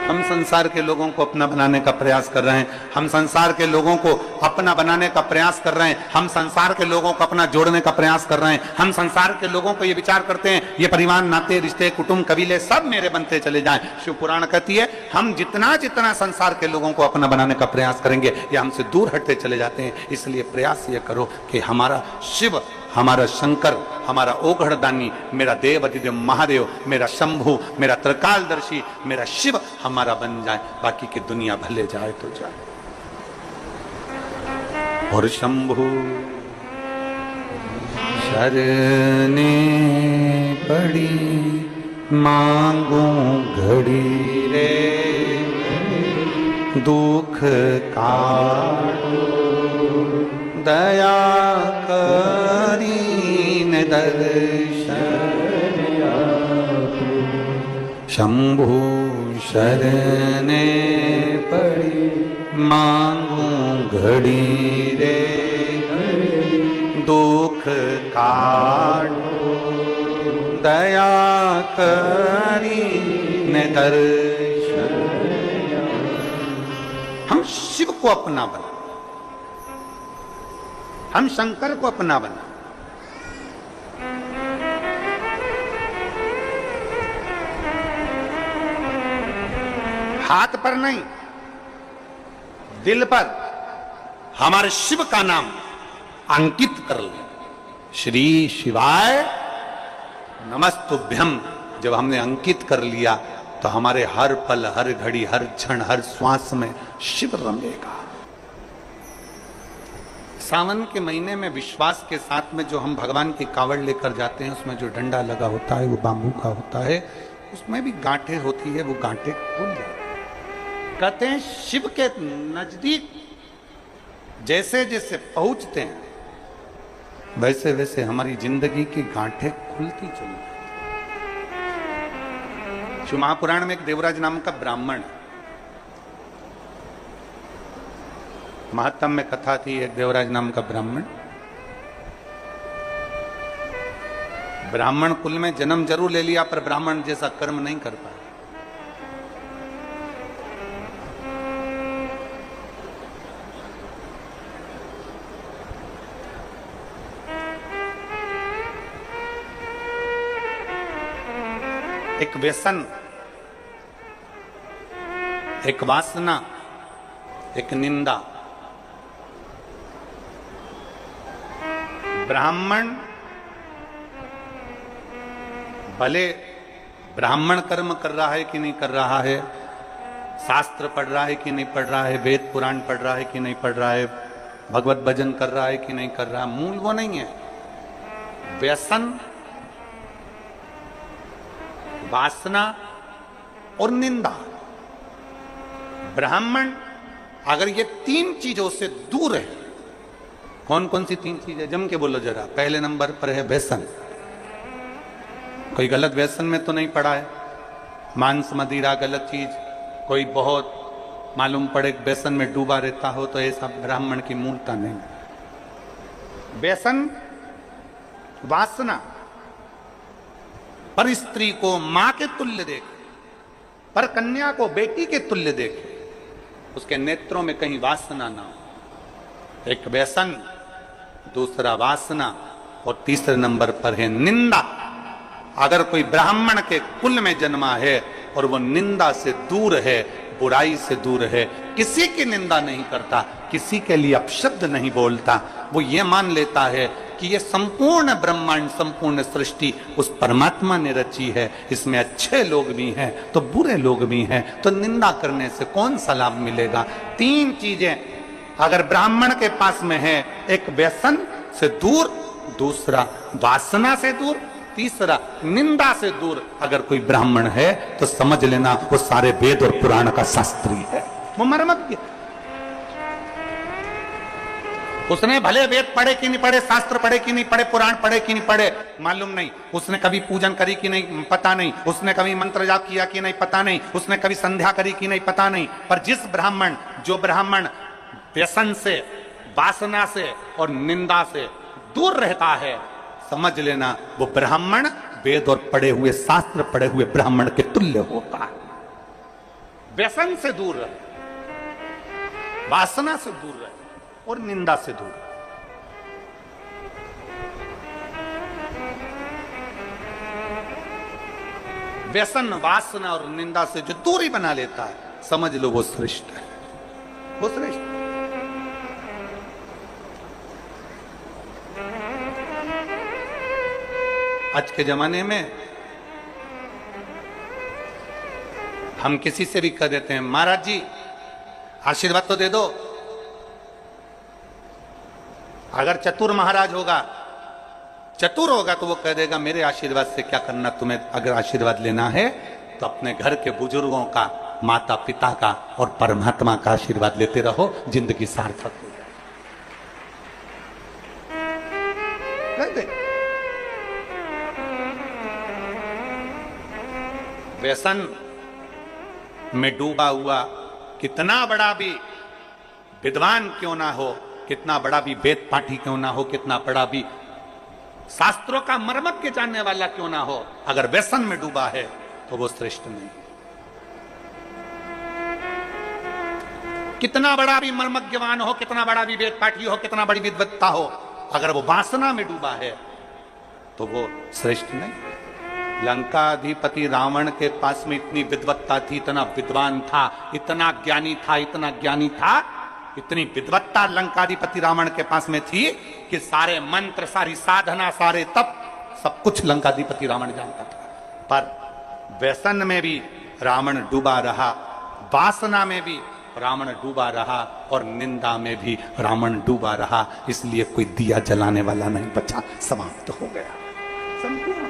हम संसार के लोगों को अपना बनाने का प्रयास कर रहे हैं, हम संसार के लोगों को अपना बनाने का प्रयास कर रहे हैं, हम संसार के लोगों को अपना जोड़ने का प्रयास कर रहे हैं, हम संसार के लोगों को ये विचार करते हैं ये परिवार, नाते, रिश्ते, कुटुंब, कबीले सब मेरे बनते चले जाएं। शिव पुराण कहती है हम जितना जितना संसार के लोगों को अपना बनाने का प्रयास करेंगे ये हमसे दूर हटते चले जाते हैं। इसलिए प्रयास ये करो कि हमारा शिव, हमारा शंकर, हमारा ओघड़दानी, मेरा देव अधिदेव महादेव, मेरा शंभु, मेरा त्रिकालदर्शी, मेरा शिव हमारा बन जाए, बाकी की दुनिया भले जाए तो जाए। और शंभु शरणे पड़ी मांगू घड़ी रे, दुख काटो दया करीन दर्शन शंभु शरणे पड़ी मांगू घड़ी रे, दुख काटो दया करीन दर्शन। हम शिव को अपना बना, हम शंकर को अपना बना। हाथ पर नहीं, दिल पर हमारे शिव का नाम अंकित कर ले। श्री शिवाय नमस्तुभ्यम जब हमने अंकित कर लिया तो हमारे हर पल, हर घड़ी, हर क्षण, हर श्वास में शिव रमेगा। सावन के महीने में विश्वास के साथ में जो हम भगवान की कावड़ लेकर जाते हैं, उसमें जो डंडा लगा होता है वो बांबू का होता है, उसमें भी गांठें होती है, वो गांठें खुल जाती है। कहते हैं शिव के नजदीक जैसे जैसे पहुंचते हैं वैसे वैसे हमारी जिंदगी की गांठें खुलती चली जाती। शिव महापुराण में एक देवराज नाम का ब्राह्मण, महात्म में कथा थी, एक देवराज नाम का ब्राह्मण कुल में जन्म जरूर ले लिया पर ब्राह्मण जैसा कर्म नहीं कर पाया। एक व्यसन, एक वासना, एक निंदा। ब्राह्मण भले ब्राह्मण कर्म कर रहा है कि नहीं कर रहा है, शास्त्र पढ़ रहा है कि नहीं पढ़ रहा है, वेद पुराण पढ़ रहा है कि नहीं पढ़ रहा है, भगवत भजन कर रहा है कि नहीं कर रहा, मूल वो नहीं है। व्यसन, वासना और निंदा। ब्राह्मण अगर ये तीन चीजों से दूर है, कौन कौन सी तीन चीजें, जम के बोलो जरा। पहले नंबर पर है व्यसन। कोई गलत व्यसन में तो नहीं पड़ा है, मांस मदिरा गलत चीज, कोई बहुत मालूम पड़े व्यसन में डूबा रहता हो तो ऐसा ब्राह्मण की मूलता नहीं। व्यसन, वासना, पर स्त्री को मां के तुल्य देखे, पर कन्या को बेटी के तुल्य देखे, उसके नेत्रों में कहीं वासना ना हो। एक व्यसन, दूसरा वासना और तीसरे नंबर पर है निंदा। अगर कोई ब्राह्मण के कुल में जन्मा है और वो निंदा से दूर है, बुराई से दूर है, किसी की निंदा नहीं करता, किसी के लिए अपशब्द नहीं बोलता, वो ये मान लेता है कि ये संपूर्ण ब्रह्मांड, संपूर्ण सृष्टि उस परमात्मा ने रची है, इसमें अच्छे लोग भी हैं तो बुरे लोग भी हैं, तो निंदा करने से कौन सा लाभ मिलेगा। तीन चीजें अगर ब्राह्मण के पास में है, एक व्यसन से दूर, दूसरा वासना से दूर, तीसरा निंदा से दूर अगर कोई ब्राह्मण है तो समझ लेना वो सारे वेद और पुराण का शास्त्री है, वो मर्मज्ञ। उसने भले वेद पढ़े कि नहीं पढ़े, शास्त्र पढ़े कि नहीं पढ़े, पुराण पढ़े कि नहीं पढ़े, मालूम नहीं। उसने कभी पूजन करी कि नहीं, पता नहीं। उसने कभी मंत्र जाप किया कि नहीं, पता नहीं। उसने कभी संध्या करी कि नहीं, पता नहीं। पर जो ब्राह्मण व्यसन से, वासना से और निंदा से दूर रहता है, समझ लेना वो ब्राह्मण वेद और पढ़े हुए, शास्त्र पढ़े हुए ब्राह्मण के तुल्य होता है। व्यसन से दूर रहे, वासना से दूर रहे और निंदा से दूर। व्यसन, वासना और निंदा से जो दूरी बना लेता है, समझ लो वो श्रेष्ठ है, वो श्रेष्ठ। आज के जमाने में हम किसी से भी कह देते हैं, महाराज जी आशीर्वाद तो दे दो। अगर चतुर महाराज होगा, चतुर होगा तो वो कह देगा मेरे आशीर्वाद से क्या करना, तुम्हें अगर आशीर्वाद लेना है तो अपने घर के बुजुर्गों का, माता पिता का और परमात्मा का आशीर्वाद लेते रहो, जिंदगी सार्थक हो जाए। व्यसन में डूबा हुआ कितना बड़ा भी विद्वान क्यों ना हो, कितना बड़ा भी वेद पाठी क्यों ना हो, कितना बड़ा भी शास्त्रों का मर्मज्ञ जानने वाला क्यों ना हो, अगर व्यसन में डूबा है तो वो श्रेष्ठ नहीं। कितना बड़ा भी मर्मज्ञवान हो, कितना बड़ा भी वेद पाठी हो, कितना बड़ी विद्वत्ता हो, अगर वो वासना में डूबा है तो वो श्रेष्ठ नहीं। लंकाधिपति रावण के पास में इतनी विद्वत्ता थी, इतना विद्वान था, इतना ज्ञानी था, इतना ज्ञानी था, इतनी विद्वत्ता लंकाधिपति रावण के पास में थी, कि सारे मंत्र, सारी साधना, सारे तप, सब कुछ लंकाधिपति रावण जानता था। पर व्यसन में भी रावण डूबा रहा, वासना में भी रावण डूबा रहा, और निंदा में भी रावण डूबा रहा। इसलिए कोई दिया जलाने वाला नहीं बचा, समाप्त हो गया संपूर्ण।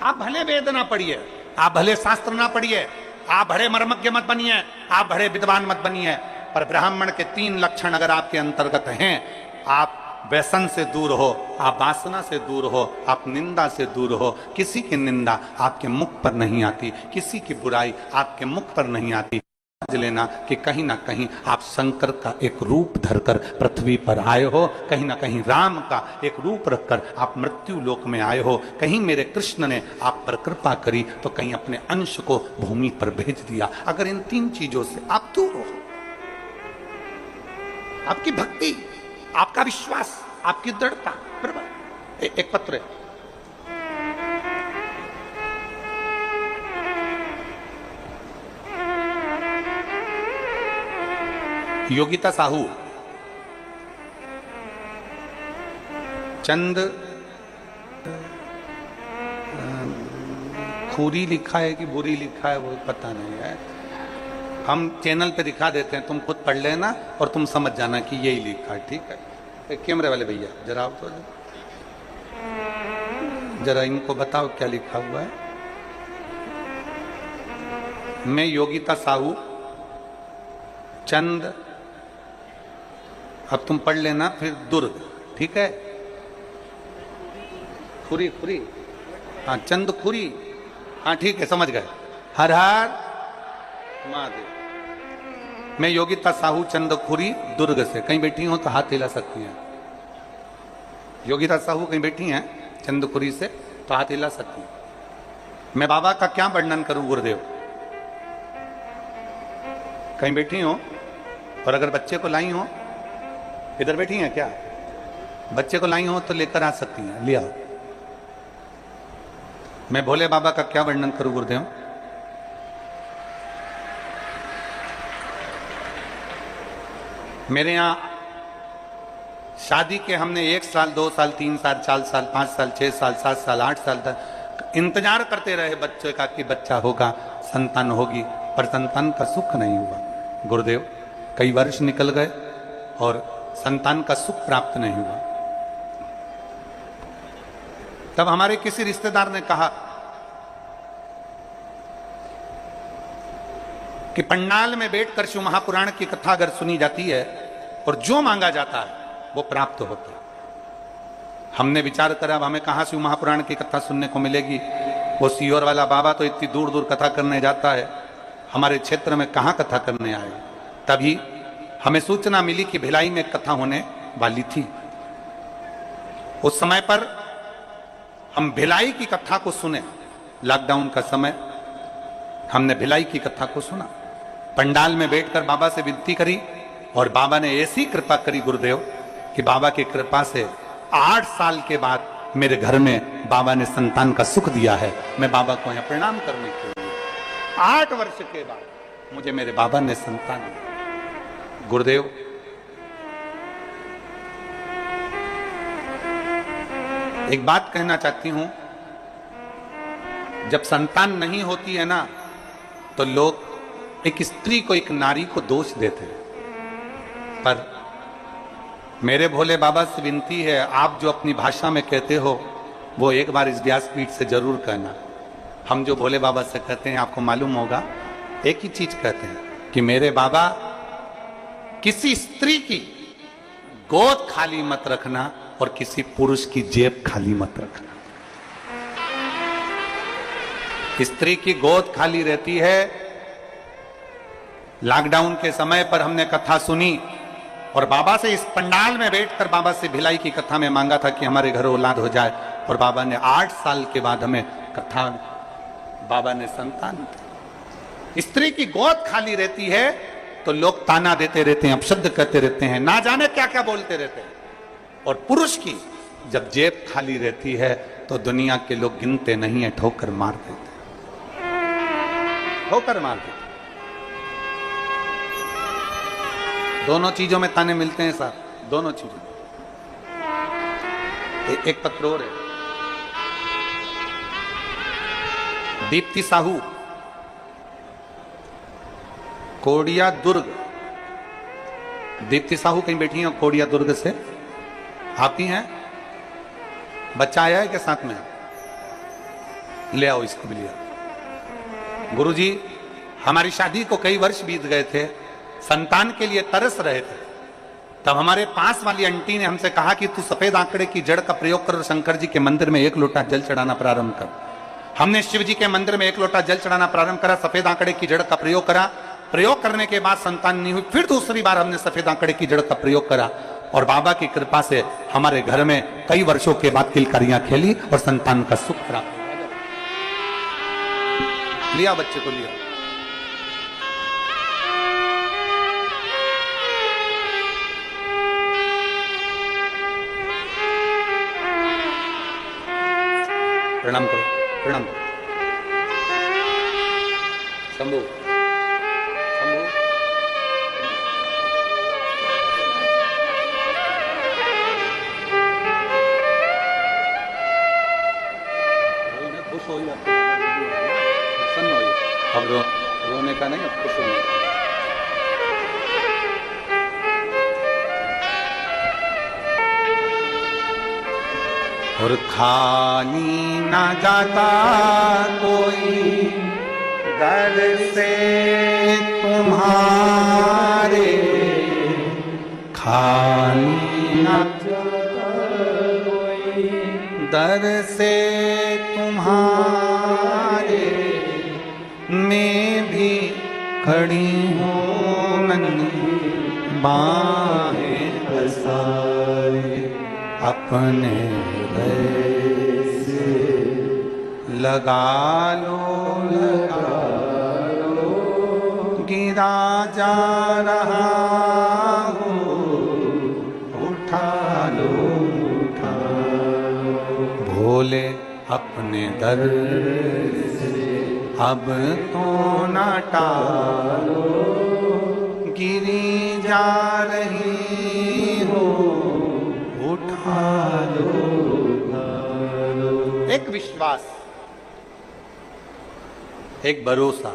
आप भले वेद ना पढ़िए, आप भले शास्त्र ना पढ़िए, आप बड़े मर्मज्ञ मत बनिए, आप बड़े विद्वान मत बनिए, पर ब्राह्मण के 3 लक्षण अगर आपके अंतर्गत हैं, आप व्यसन से दूर हो, आप वासना से दूर हो, आप निंदा से दूर हो। किसी की निंदा आपके मुख पर नहीं आती, किसी की बुराई आपके मुख पर नहीं आती। समझ लेना कि कहीं ना कहीं आप शंकर का एक रूप धरकर पृथ्वी पर आए हो, कहीं ना कहीं राम का एक रूप रखकर आप मृत्यु लोक में आए हो। कहीं मेरे कृष्ण ने आप पर कृपा करी तो कहीं अपने अंश को भूमि पर भेज दिया। अगर इन 3 चीजों से आप दूर हो, आपकी भक्ति, आपका विश्वास, आपकी दृढ़ता, बराबर। एक पत्र है, योगिता साहू, चंद खूरी लिखा है कि बुरी लिखा है वो पता नहीं है, हम चैनल पे दिखा देते हैं, तुम खुद पढ़ लेना और तुम समझ जाना कि यही लिखा है, ठीक है। कैमरे वाले भैया जरा आओ तो, जरा इनको बताओ क्या लिखा हुआ है। मैं योगिता साहू, चंद, अब तुम पढ़ लेना फिर दुर्ग, ठीक है। खुरी खुरी, हाँ चंद खुरी, हाँ ठीक है समझ गए। हर हर महादेव। मैं योगिता साहू चंदखुरी दुर्ग से, कहीं बैठी हो तो हाथ हिला सकती हैं। योगिता साहू कहीं बैठी हैं चंदखुरी से तो हाथ हिला सकती हैं। मैं बाबा का क्या वर्णन करूं गुरुदेव, कहीं बैठी हो और अगर बच्चे को लाई हो, इधर बैठी हैं क्या, बच्चे को लाई हो तो लेकर आ सकती हैं, लिया। मैं भोले बाबा का क्या वर्णन करूं गुरुदेव। मेरे यहां शादी के हमने 1 साल 2 साल 3 साल 4 साल 5 साल 6 साल 7 साल 8 साल तक इंतजार करते रहे बच्चे का कि बच्चा होगा, संतान होगी, पर संतान का सुख नहीं हुआ गुरुदेव। कई वर्ष निकल गए और संतान का सुख प्राप्त नहीं हुआ। तब हमारे किसी रिश्तेदार ने कहा कि पंडाल में बैठकर शिव महापुराण की कथा अगर सुनी जाती है और जो मांगा जाता है वो प्राप्त होता है। हमने विचार करा अब हमें कहां शिव महापुराण की कथा सुनने को मिलेगी, वो सीहोर वाला बाबा तो इतनी दूर दूर कथा करने जाता है, हमारे क्षेत्र में कहां कथा करने आए। तभी हमें सूचना मिली कि भिलाई में कथा होने वाली थी। उस समय पर हम भिलाई की कथा को सुने, लॉकडाउन का समय, हमने भिलाई की कथा को सुना, पंडाल में बैठकर बाबा से विनती करी और बाबा ने ऐसी कृपा करी गुरुदेव कि बाबा की कृपा से 8 साल के बाद मेरे घर में बाबा ने संतान का सुख दिया है। मैं बाबा को यहां प्रणाम करने के लिए 8 वर्ष के बाद मुझे मेरे बाबा ने संतान दिया। गुरुदेव एक बात कहना चाहती हूं, जब संतान नहीं होती है ना तो लोग एक स्त्री को, एक नारी को दोष देते हैं, पर मेरे भोले बाबा से विनती है आप जो अपनी भाषा में कहते हो वो एक बार इस व्यासपीठ से जरूर कहना। हम जो भोले बाबा से कहते हैं आपको मालूम होगा, एक ही चीज कहते हैं कि मेरे बाबा किसी स्त्री की गोद खाली मत रखना और किसी पुरुष की जेब खाली मत रखना। स्त्री की गोद खाली रहती है। लॉकडाउन के समय पर हमने कथा सुनी और बाबा से इस पंडाल में बैठकर बाबा से भिलाई की कथा में मांगा था कि हमारे घर औलाद हो जाए, और बाबा ने 8 साल के बाद हमें कथा, बाबा ने संतान दी। स्त्री की गोद खाली रहती है तो लोग ताना देते रहते हैं, अपशब्द कहते रहते हैं, ना जाने क्या क्या बोलते रहते हैं, और पुरुष की जब जेब खाली रहती है तो दुनिया के लोग गिनते नहीं है, ठोकर मार देते, ठोकर मार देते। दोनों चीजों में ताने मिलते हैं साहब। दोनों चीजें। एक पत्र और है, दीप्ति साहू, कोडिया दुर्ग। दीप्ति साहू कहीं बैठी हैं कोडिया दुर्ग से, आती हैं। बच्चा आया है के साथ में, ले आओ इसको भी, लिया। गुरुजी, हमारी शादी को कई वर्ष बीत गए थे, संतान के लिए तरस रहे थे। तब हमारे पास वाली आंटी ने हमसे कहा कि तू सफेद आंकड़े की जड़ का प्रयोग कर, शंकर जी के मंदिर में 1 लोटा जल चढ़ाना प्रारंभ कर। हमने शिव जी के मंदिर में 1 लोटा जल चढ़ाना प्रारंभ करा, सफेद आंकड़े की जड़ का प्रयोग करा। प्रयोग करने के बाद संतान नहीं हुई, फिर दूसरी बार हमने सफेद आंकड़े की जड़ का प्रयोग करा और बाबा की कृपा से हमारे घर में कई वर्षों के बाद किलकारियां खेली और संतान का सुख प्राप्त। लिया बच्चे को, लिया। प्रणाम करो, प्रणाम करो। शंभू, शंभू, खुश हो जाते, प्रसन्न हो जाते। अब रोने का नहीं, अब खुश होने का। और खाली ना जाता कोई दर से तुम्हारे, खाली ना जाता कोई दर से तुम्हारे, मैं भी खड़ी हूँ नन्ही बाहें पसारे, अपने से लगा लो, गिरा जा रहा हो, उठा लो, उठा लो। भोले अपने दर से अब तो न टालो, गिरी जा रही हो, उठा लो। एक विश्वास, एक भरोसा,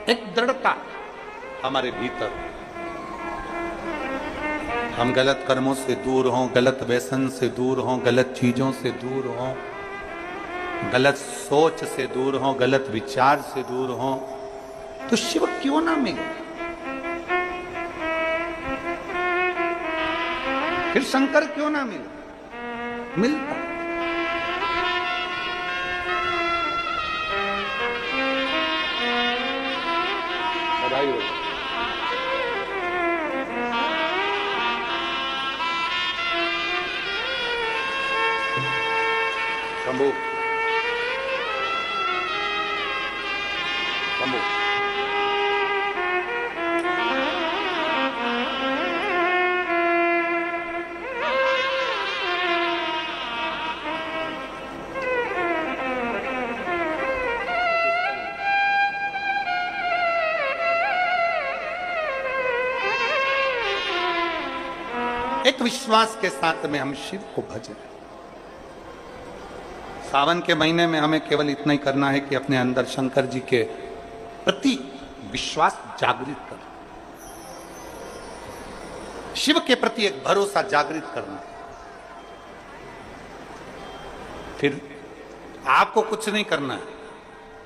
एक दृढ़ता हमारे भीतर। हम गलत कर्मों से दूर हों, गलत व्यसन से दूर हों, गलत चीजों से दूर हों, गलत सोच से दूर हों, गलत विचार से दूर हों, तो शिव क्यों ना मिले? फिर शंकर क्यों ना मिले? मिलता। बधाई हो। शंभू, शंभू, एक विश्वास के साथ में हम शिव को भजें। सावन के महीने में हमें केवल इतना ही करना है कि अपने अंदर शंकर जी के प्रति विश्वास जागृत करना, शिव के प्रति एक भरोसा जागृत करना। फिर आपको कुछ नहीं करना है।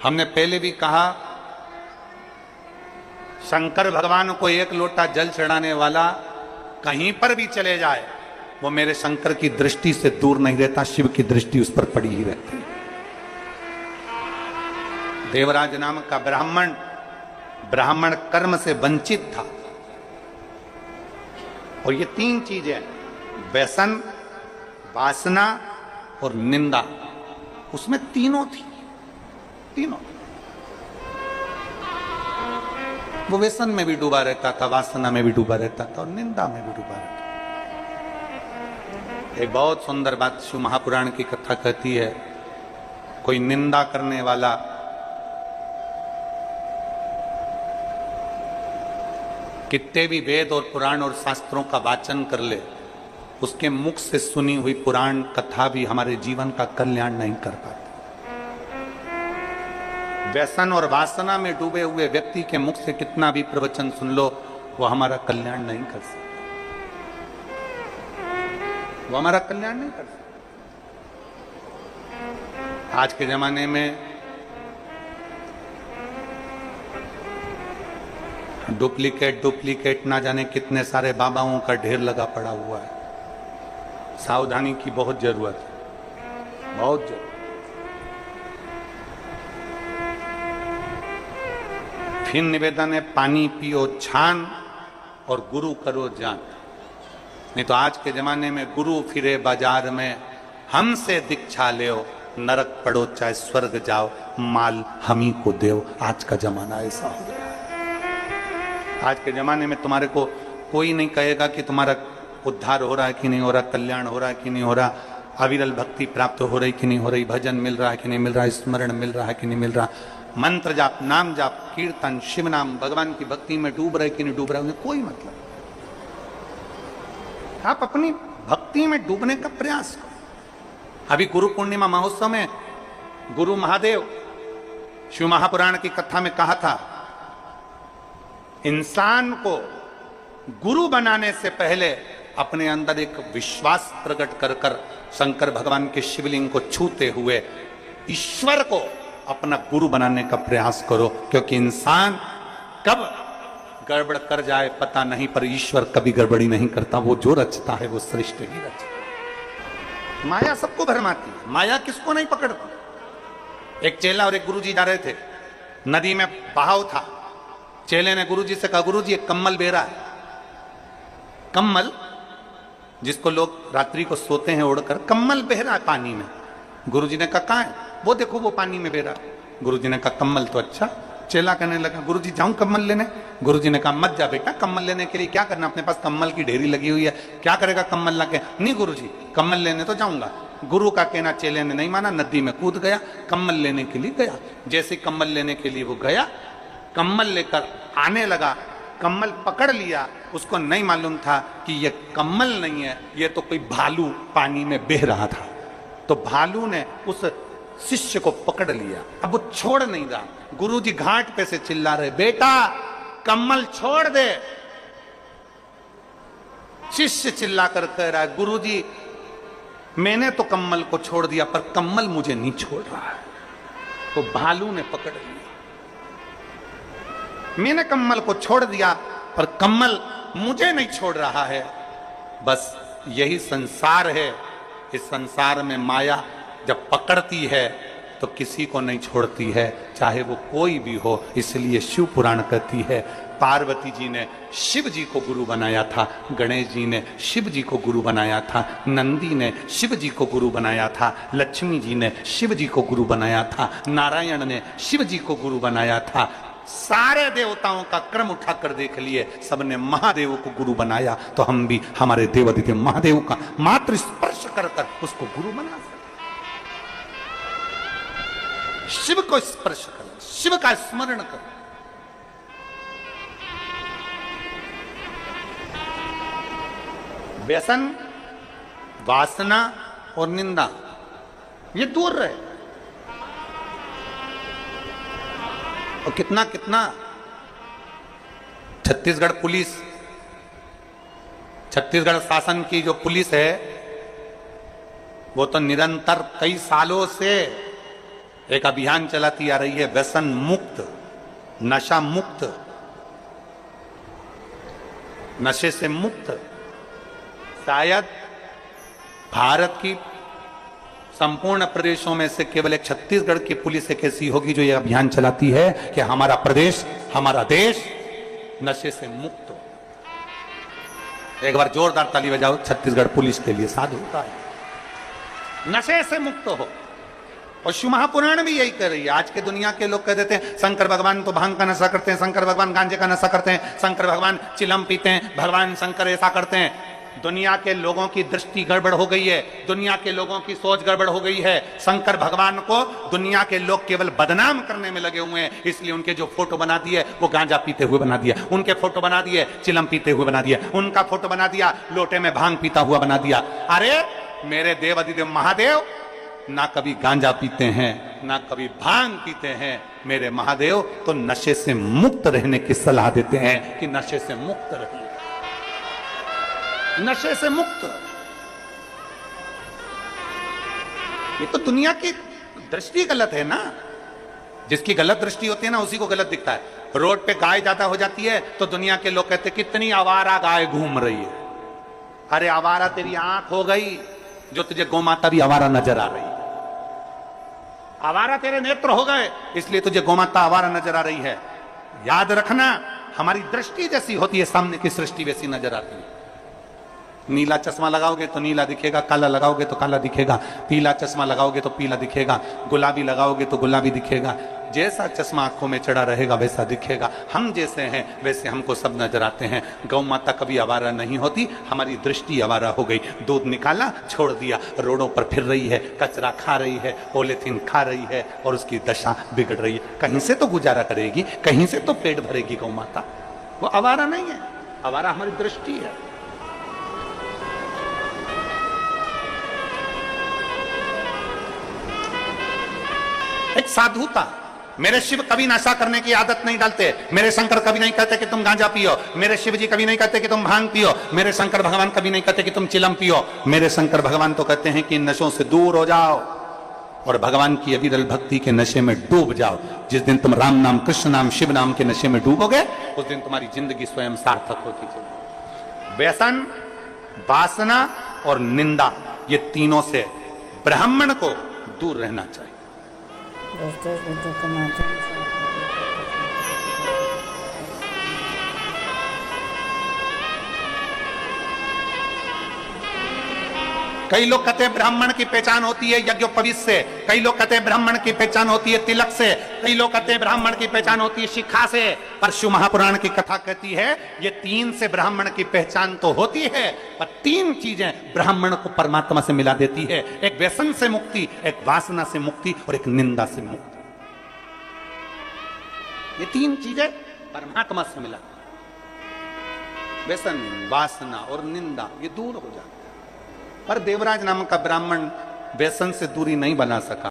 हमने पहले भी कहा, शंकर भगवान को 1 लोटा जल चढ़ाने वाला कहीं पर भी चले जाए, वो मेरे शंकर की दृष्टि से दूर नहीं रहता, शिव की दृष्टि उस पर पड़ी ही रहती है। देवराज नाम का ब्राह्मण कर्म से वंचित था, और ये 3 चीजें, व्यसन, वासना और निंदा, उसमें तीनों थी, तीनों। वो व्यसन में भी डूबा रहता था, वासना में भी डूबा रहता था और निंदा में भी डूबा रहता था। एक बहुत सुंदर बात शिव महापुराण की कथा कहती है, कोई निंदा करने वाला कितने भी वेद और पुराण और शास्त्रों का वाचन कर ले, उसके मुख से सुनी हुई पुराण कथा भी हमारे जीवन का कल्याण नहीं कर पाती। व्यसन और वासना में डूबे हुए व्यक्ति के मुख से कितना भी प्रवचन सुन लो, वो हमारा कल्याण नहीं कर सकता, वो हमारा कल्याण नहीं कर सकता। आज के जमाने में डुप्लीकेट ना जाने कितने सारे बाबाओं का ढेर लगा पड़ा हुआ है। सावधानी की बहुत जरूरत है, बहुत जरूरत। फिर निवेदन है, पानी पियो छान और गुरु करो जान। नहीं तो आज के जमाने में गुरु फिरे बाजार में, हमसे दीक्षा ले, नरक पड़ो चाहे स्वर्ग जाओ, माल हम ही को देओ। आज का जमाना ऐसा हो गया। आज के जमाने में तुम्हारे को कोई नहीं कहेगा कि तुम्हारा उद्धार हो रहा है कि नहीं हो रहा, कल्याण हो रहा है कि नहीं हो रहा, अविरल भक्ति प्राप्त हो रही कि नहीं हो रही, भजन मिल रहा है कि नहीं मिल रहा, स्मरण मिल रहा है कि नहीं मिल रहा, मंत्र जाप, नाम जाप, कीर्तन, शिव नाम, भगवान की भक्ति में डूब रहे कि नहीं डूब रहे, कोई मतलब। आप अपनी भक्ति में डूबने का प्रयास करो। अभी गुरु पूर्णिमा महोत्सव में गुरु महादेव शिव महापुराण की कथा में कहा था, इंसान को गुरु बनाने से पहले अपने अंदर एक विश्वास प्रकट कर कर शंकर भगवान के शिवलिंग को छूते हुए ईश्वर को अपना गुरु बनाने का प्रयास करो, क्योंकि इंसान कब गड़बड़ कर जाए पता नहीं, पर ईश्वर कभी गड़बड़ी नहीं करता। वो जो रचता है वो श्रेष्ठ ही रचता है। माया सबको भरमाती है, माया किसको नहीं पकड़ती। एक चेला और एक गुरुजी जा रहे थे, नदी में बहाव था। चेले ने गुरुजी से कहा, गुरुजी एक कम्मल बह रहा है। कम्मल जिसको लोग रात्रि को सोते हैं ओढ़कर, कम्मल बह रहा है पानी में। गुरुजी ने कहा कहाँ है? वो देखो वो पानी में बह रहा है। गुरुजी ने कहा कम्मल तो अच्छा। चेला कहने लगा, गुरुजी जाऊं कम्मल लेने? गुरुजी ने कहा मत जा बेटा, कम्मल लेने के लिए क्या करना, अपने पास कम्मल की ढेरी लगी हुई है, क्या करेगा कम्मल ला के? नहीं गुरुजी, कम्मल लेने तो जाऊंगा। गुरु का कहना चेले ने नहीं माना, नदी में कूद गया, कम्मल लेने के लिए गया। जैसे कम्मल लेने के लिए वो गया, कम्मल लेकर आने लगा, कम्मल पकड़ लिया। उसको नहीं मालूम था कि ये कम्मल नहीं है, ये तो कोई भालू पानी में बह रहा था। तो भालू ने उस शिष्य को पकड़ लिया, अब वो छोड़ नहीं रहा। गुरुजी घाट पे से चिल्ला रहे, बेटा कम्मल छोड़ दे। शिष्य चिल्लाकर कह रहा है, गुरुजी मैंने तो कम्मल को छोड़ दिया, पर कम्मल मुझे नहीं छोड़ रहा है। तो भालू ने पकड़ लिया, मैंने कम्मल को छोड़ दिया पर कम्मल मुझे नहीं छोड़ रहा है। बस यही संसार है। इस संसार में माया जब पकड़ती है तो किसी को नहीं छोड़ती है, चाहे वो कोई भी हो। इसलिए शिव पुराण कहती है, पार्वती जी ने शिव जी को गुरु बनाया था, गणेश जी ने शिव जी को गुरु बनाया था, नंदी ने शिव जी को गुरु बनाया था, लक्ष्मी जी ने शिव जी को गुरु बनाया था, नारायण ने शिव जी को गुरु बनाया था। सारे देवताओं का क्रम उठाकर देख लिए, सबने महादेव को गुरु बनाया। तो हम भी हमारे देवादिदेव महादेव का मात्र स्पर्श कर कर उसको गुरु बना सकते। शिव को स्पर्श करो, शिव का स्मरण करो। व्यसन, वासना और निंदा ये दूर रहे। और कितना कितना छत्तीसगढ़ पुलिस, छत्तीसगढ़ शासन की जो पुलिस है, वो तो निरंतर कई सालों से एक अभियान चलाती आ रही है, व्यसन मुक्त, नशा मुक्त, नशे से मुक्त। शायद भारत की संपूर्ण प्रदेशों में से केवल एक छत्तीसगढ़ की पुलिस एक ऐसी होगी जो यह अभियान चलाती है कि हमारा प्रदेश, हमारा देश नशे से मुक्त हो। एक बार जोरदार ताली बजाओ छत्तीसगढ़ पुलिस के लिए, साधु होता है, नशे से मुक्त हो। और शिव महापुराण भी यही कर रही है। आज के दुनिया के लोग कह देते हैं शंकर भगवान तो भांग का नशा करते हैं, शंकर भगवान गांजे का नशा करते हैं, शंकर भगवान चिलम पीते हैं, भगवान शंकर ऐसा करते हैं। दुनिया के लोगों की दृष्टि गड़बड़ हो गई है, दुनिया के लोगों की सोच गड़बड़ हो गई है। शंकर भगवान को दुनिया के लोग केवल बदनाम करने में लगे हुए हैं, इसलिए उनके जो फोटो बना दिए वो गांजा पीते हुए बना दिया, उनके फोटो बना दिए चिलम पीते हुए बना दिया, उनका फोटो बना दिया लोटे में भांग पीता हुआ बना दिया। अरे मेरे देव अधिदेव महादेव ना कभी गांजा पीते हैं ना कभी भांग पीते हैं। मेरे महादेव तो नशे से मुक्त रहने की सलाह देते हैं कि नशे से मुक्त रहिए, नशे से मुक्त। ये तो दुनिया की दृष्टि गलत है ना, जिसकी गलत दृष्टि होती है ना उसी को गलत दिखता है। रोड पे गाय ज्यादा हो जाती है तो दुनिया के लोग कहते कितनी आवारा गाय घूम रही है। अरे आवारा तेरी आंख हो गई जो तुझे गौमाता भी आवारा नजर आ रही है, आवारा तेरे नेत्र हो गए इसलिए तुझे गौमाता आवारा नजर आ रही है। याद रखना, हमारी दृष्टि जैसी होती है सामने की सृष्टि वैसी नजर आती है। नीला चश्मा लगाओगे तो नीला दिखेगा, काला लगाओगे तो काला दिखेगा, पीला चश्मा लगाओगे तो पीला दिखेगा, गुलाबी लगाओगे तो गुलाबी दिखेगा। जैसा चश्मा आंखों में चढ़ा रहेगा वैसा दिखेगा। हम जैसे हैं वैसे हमको सब नजर आते हैं। गौ माता कभी आवारा नहीं होती, हमारी दृष्टि आवारा हो गई। दूध निकाला छोड़ दिया, रोडों पर फिर रही है, कचरा खा रही है, पॉलीथीन खा रही है और उसकी दशा बिगड़ रही है। कहीं से तो गुजारा करेगी, कहीं से तो पेट भरेगी गौ माता। वो आवारा नहीं है, आवारा हमारी दृष्टि है। एक साधु था, मेरे शिव कभी नशा करने की आदत नहीं डालते, मेरे शंकर कभी नहीं कहते कि तुम गांजा पियो, मेरे शिव जी कभी नहीं कहते कि तुम भांग पियो, मेरे शंकर भगवान कभी नहीं कहते कि तुम चिलम पियो। मेरे शंकर भगवान तो कहते हैं कि इन नशों से दूर हो जाओ और भगवान की अविरल भक्ति के नशे में डूब जाओ। जिस दिन तुम राम नाम, कृष्ण नाम, शिव नाम के नशे में डूबोगे उस दिन तुम्हारी जिंदगी स्वयं सार्थक होती चलेगी। व्यसन, वासना और निंदा, ये तीनों से ब्राह्मण को दूर रहना चाहिए। दोस्तों, इस वीडियो के माध्यम से कई लोग कहते हैं ब्राह्मण की पहचान होती है यज्ञोपवीत से, कई लोग कहते हैं ब्राह्मण की पहचान होती है तिलक से, कई लोग कहते हैं ब्राह्मण की पहचान होती है शिखा से। पर शिव महापुराण की कथा कहती है ये तीन से ब्राह्मण की पहचान तो होती है, पर तीन चीजें ब्राह्मण को परमात्मा से मिला देती है। एक व्यसन से मुक्ति, एक वासना से मुक्ति और एक निंदा से मुक्ति। ये तीन चीजें परमात्मा से मिला, व्यसन, वासना और निंदा, ये दूर हो जाती। पर देवराज नामक का ब्राह्मण व्यसन से दूरी नहीं बना सका।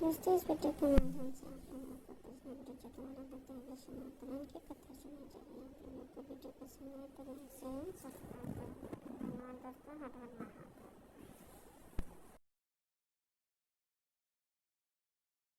दोस्तों, इस वीडियो के माध्यम से आप लोगों को कृष्ण जो तुम्हारा बताया विष्णु पुराण की कथा सुनाई जा रही है। आप लोगों को वीडियो पसंद आए तो लाइक शेयर सब्सक्राइब करें। धन्यवाद दोस्तों, हर हर महादेव।